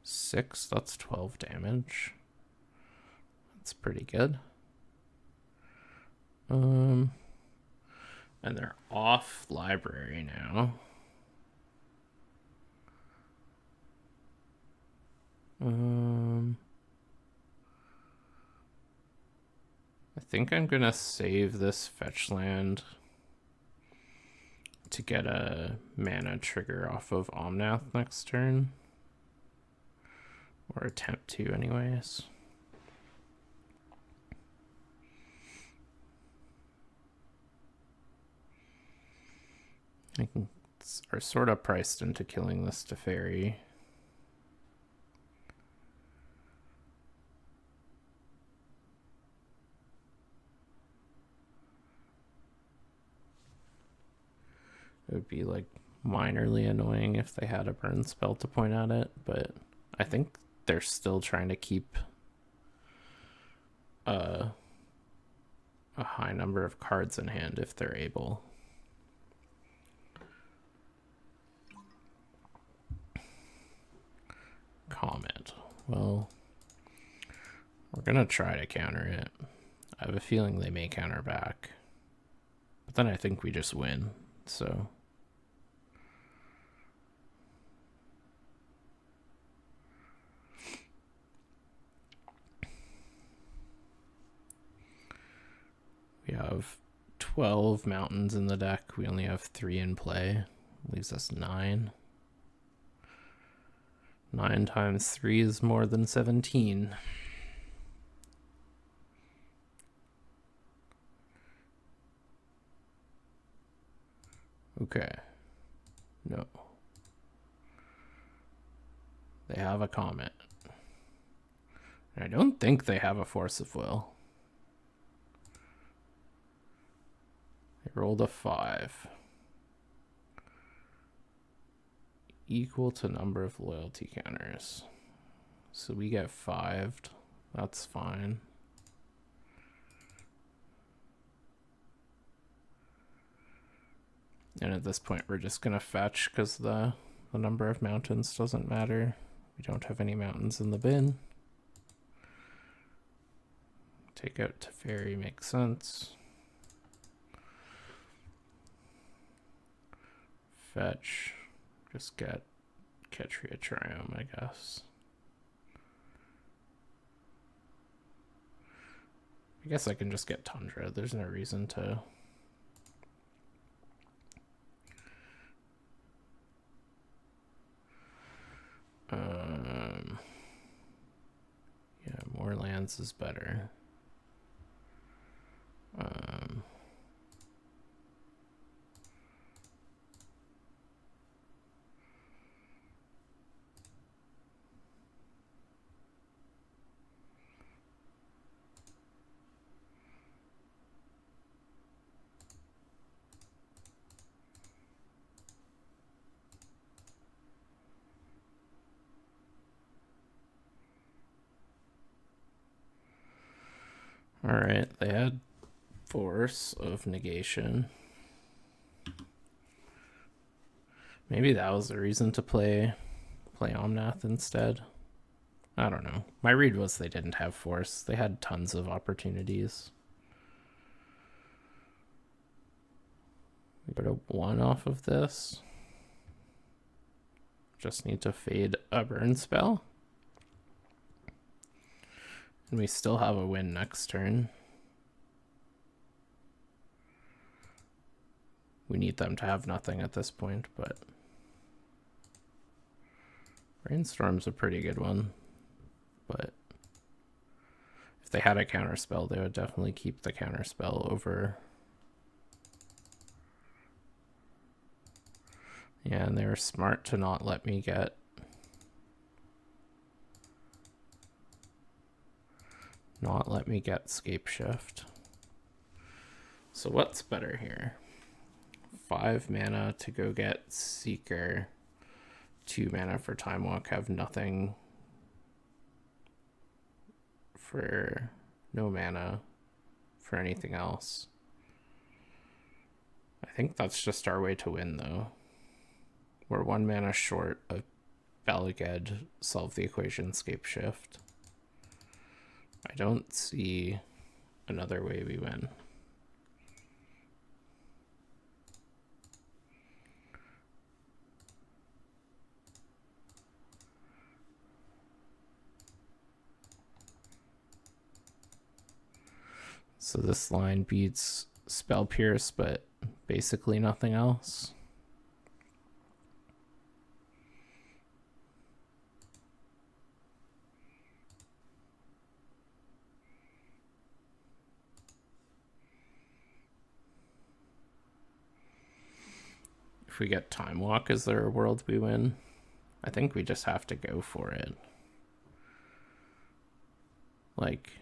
6, that's 12 damage. That's pretty good. And they're off library now. I think I'm gonna save this fetch land to get a mana trigger off of Omnath next turn. Or attempt to, anyways. Are sort of priced into killing this Teferi. It would be like minorly annoying if they had a burn spell to point at it, but I think they're still trying to keep a high number of cards in hand if they're able. Comment. Well, we're gonna try to counter it. I have a feeling they may counter back, but then I think we just win, so... We have 12 mountains in the deck. We only have 3 in play. Leaves us 9. 9 times 3 is more than 17. Okay. No. They have a Comet. And I don't think they have a Force of Will. They rolled a 5. Equal to number of loyalty counters. So we get 5'd. That's fine. And at this point, we're just going to fetch because the number of mountains doesn't matter. We don't have any mountains in the bin. Take out Teferi makes sense. Fetch. Just get Ketria Triome, I guess. I guess I can just get Tundra. There's no reason to... yeah, more lands is better. All right, they had Force of Negation. Maybe that was the reason to play Omnath instead. I don't know. My read was they didn't have Force. They had tons of opportunities. We got a 1 off of this. Just need to fade a burn spell. And we still have a win next turn. We need them to have nothing at this point, but Rainstorm's a pretty good one. But if they had a counterspell, they would definitely keep the counterspell over. Yeah, and they were smart to not let me get Scapeshift. So what's better here? 5 mana to go get Seeker, 2 mana for Time Walk, have nothing for no mana for anything else. I think that's just our way to win, though. We're 1 mana short of Balaged, solve the equation, Scapeshift. I don't see another way we win. So this line beats Spell Pierce, but basically nothing else. If we get Time Walk, is there a world we win? I think we just have to go for it. Like,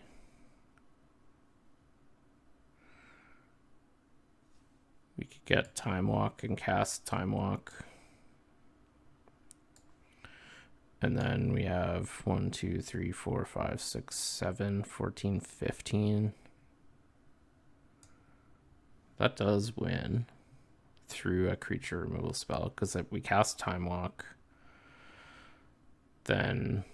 we could get Time Walk and cast Time Walk. And then we have 1, 2, 3, 4, 5, 6, 7, 14, 15. That does win through a creature removal spell, because if we cast Time Walk, then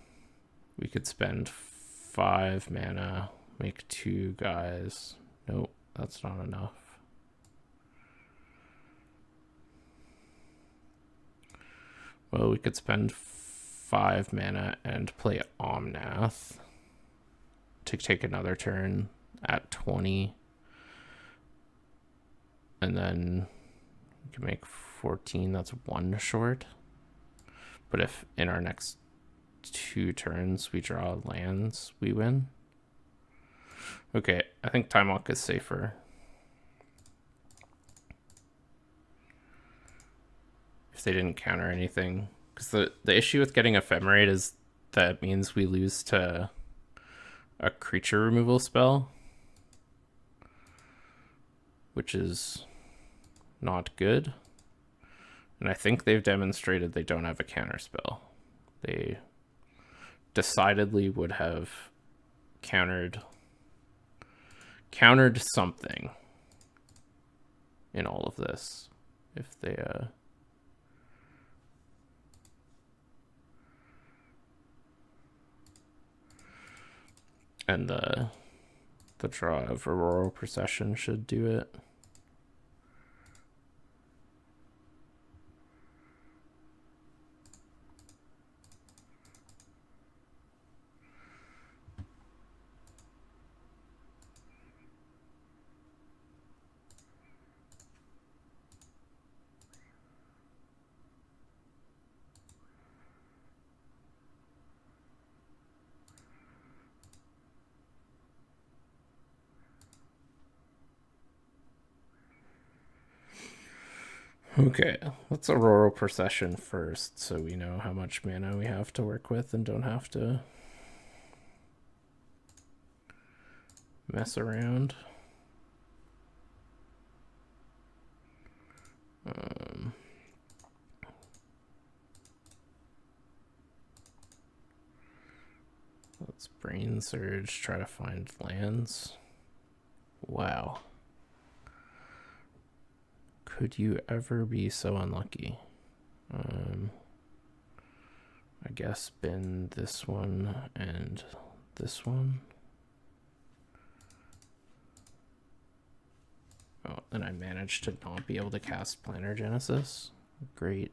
we could spend 5 mana, make 2 guys. Nope, that's not enough. Well, we could spend 5 mana and play Omnath to take another turn at 20. And then we can make 14, that's 1 short. But if in our next 2 turns we draw lands, we win. Okay, I think Time Walk is safer. If they didn't counter anything. Because the issue with getting Ephemerate is that it means we lose to a creature removal spell, which is not good. And I think they've demonstrated they don't have a counter spell. They decidedly would have countered something in all of this if they and the draw of Auroral Procession should do it. Okay, let's Auroral Procession first so we know how much mana we have to work with and don't have to mess around. Let's Brain Surge, try to find lands. Wow. Could you ever be so unlucky? I guess bin this one and this one. Oh, and I managed to not be able to cast Planar Genesis. Great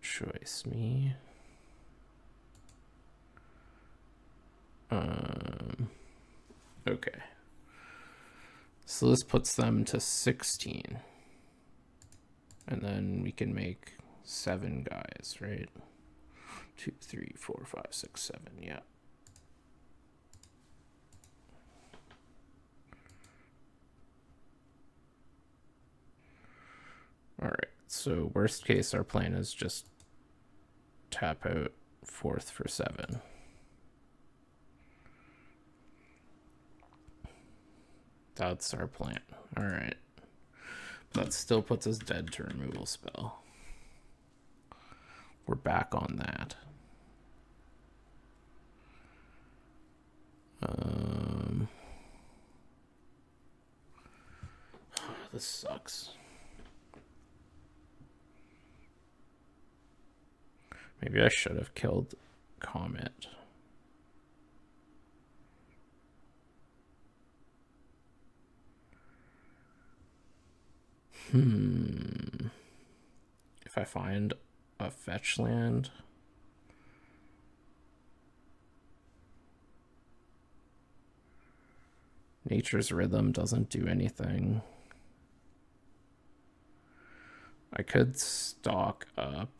choice, me. Okay. So this puts them to 16. And then we can make 7 guys, right? 2, 3, 4, 5, 6, 7, yeah. All right, so worst case, our plan is just tap out 4th for 7. That's our plan. All right. That still puts us dead to removal spell. We're back on that. This sucks. Maybe I should have killed Comet. If I find a fetch land, Nature's Rhythm doesn't do anything. I could stock up.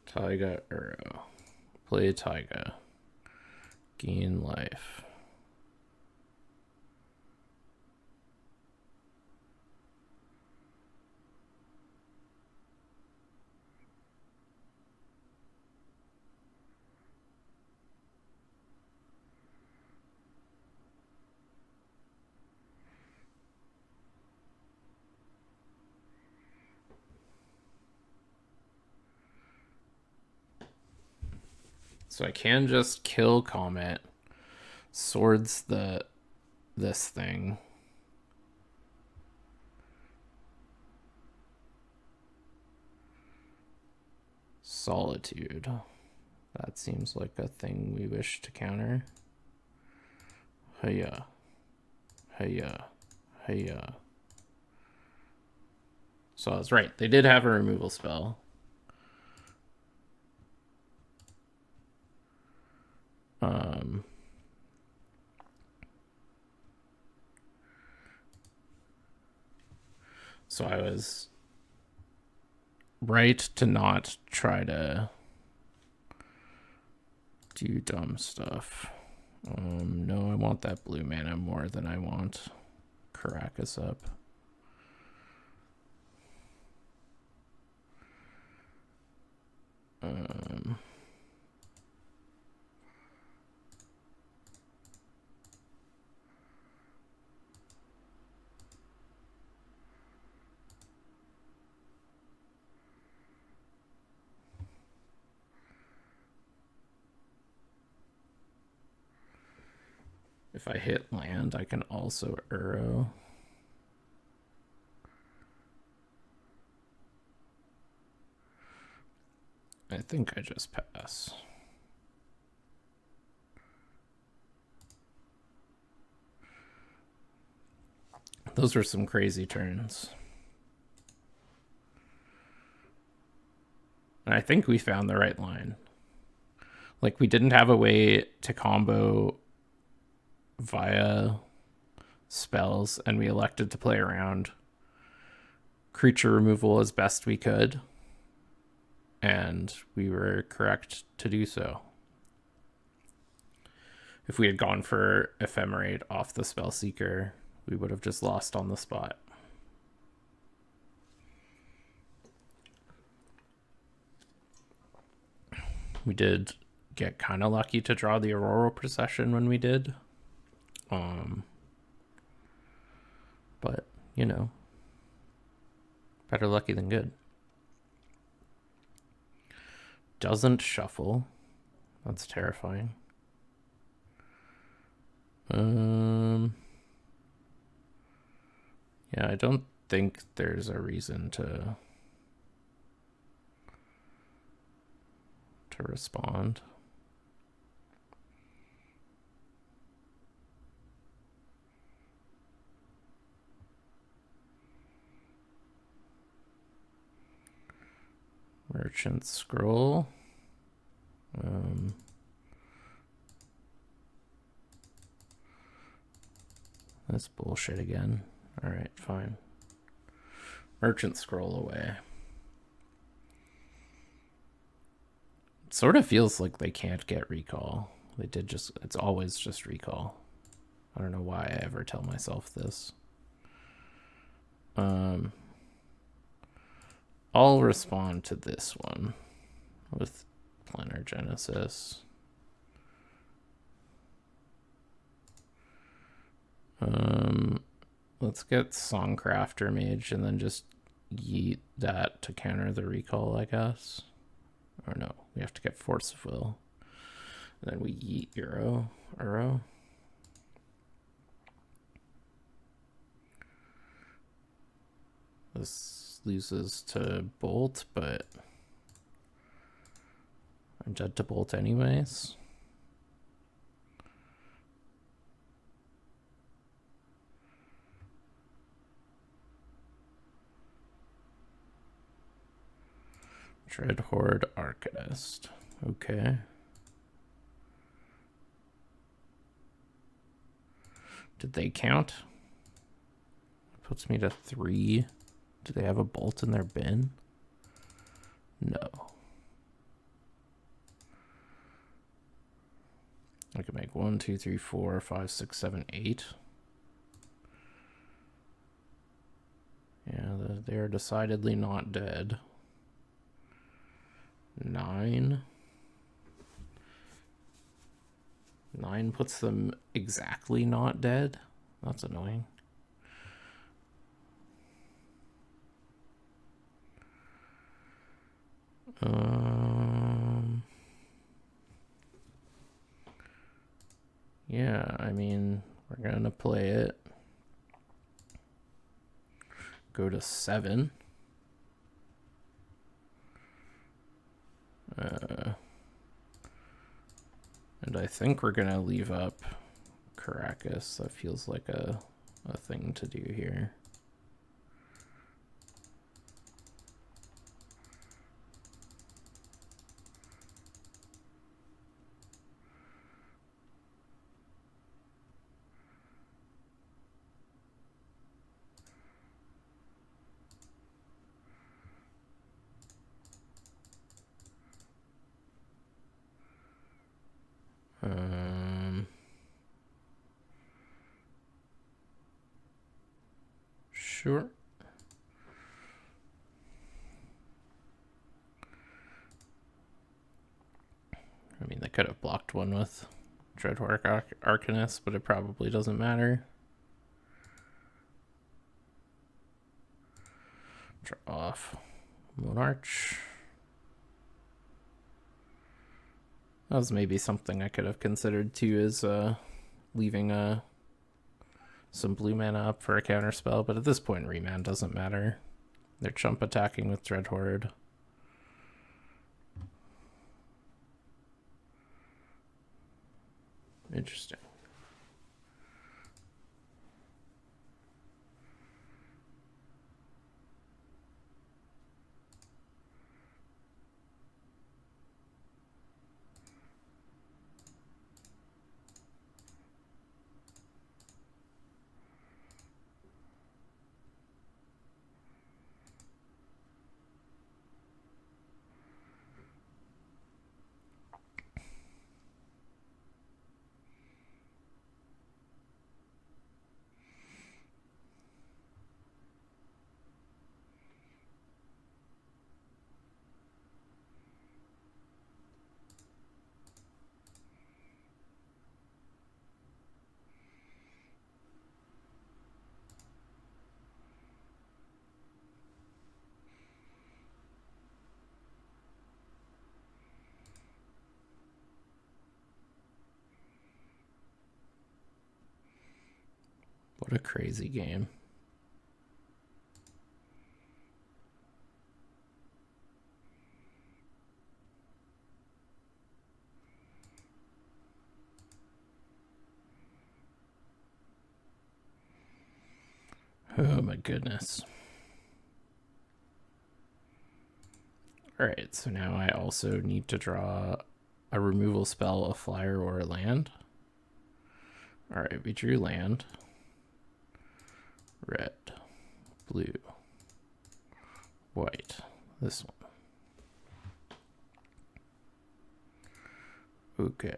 Taiga Arrow. Play Taiga. Gain life. So I can just kill Comet, swords this thing. Solitude. That seems like a thing we wish to counter. Hiya. Hiya. Hiya. So I was right. They did have a removal spell. So I was right to not try to do dumb stuff. No, I want that blue mana more than I want Caracas up. If I hit land, I can also Uro. I think I just pass. Those were some crazy turns. And I think we found the right line. Like, we didn't have a way to combo via spells, and we elected to play around creature removal as best we could. And we were correct to do so. If we had gone for Ephemerate off the Spellseeker, we would have just lost on the spot. We did get kind of lucky to draw the Auroral Procession when we did. But, you know, better lucky than good. Doesn't shuffle. That's terrifying. Yeah, I don't think there's a reason to respond. Merchant Scroll. That's bullshit again. All right, fine. Merchant Scroll away. It sort of feels like they can't get recall. They did just, it's always just recall. I don't know why I ever tell myself this. I'll respond to this one with Planar Genesis. Let's get Songcrafter Mage and then just yeet that to counter the recall, I guess. Or no, we have to get Force of Will. And then we yeet Uro. This loses to Bolt, but I'm dead to Bolt anyways. Dreadhorde Arcanist. Okay. Did they count? Puts me to 3. Do they have a Bolt in their bin? No. I can make 1, 2, 3, 4, 5, 6, 7, 8. Yeah, they are decidedly not dead. 9. 9 puts them exactly not dead. That's annoying. Yeah, I mean, we're gonna play it. Go to 7. And I think we're gonna leave up Caracas. That feels like a thing to do here. Sure. I mean, they could have blocked one with Dreadhorde Arcanist, but it probably doesn't matter. Draw off Monarch. That was maybe something I could have considered too, is leaving some blue mana up for a counter spell, but at this point, Remand doesn't matter. They're chump attacking with Dreadhorde. Interesting. What a crazy game. Oh my goodness. Alright, so now I also need to draw a removal spell, a flyer, or a land. Alright, we drew land. Red, blue, white. This one. Okay.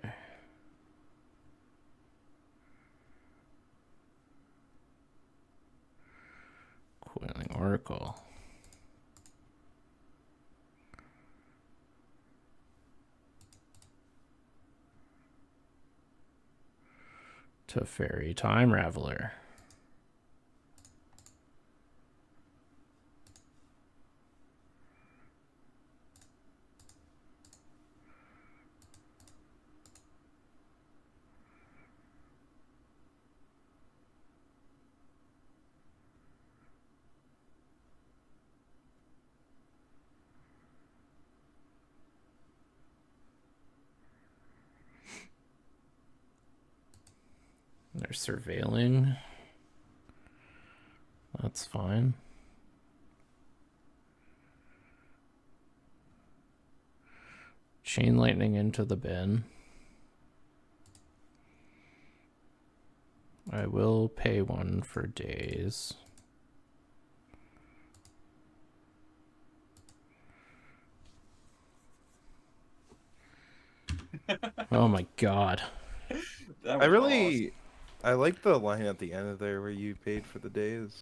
Coiling Oracle. Teferi Time Raveler. They're surveilling. That's fine. Chain Lightning into the bin. I will pay one for days. Oh my god. That was I like the line at the end of there where you paid for the days.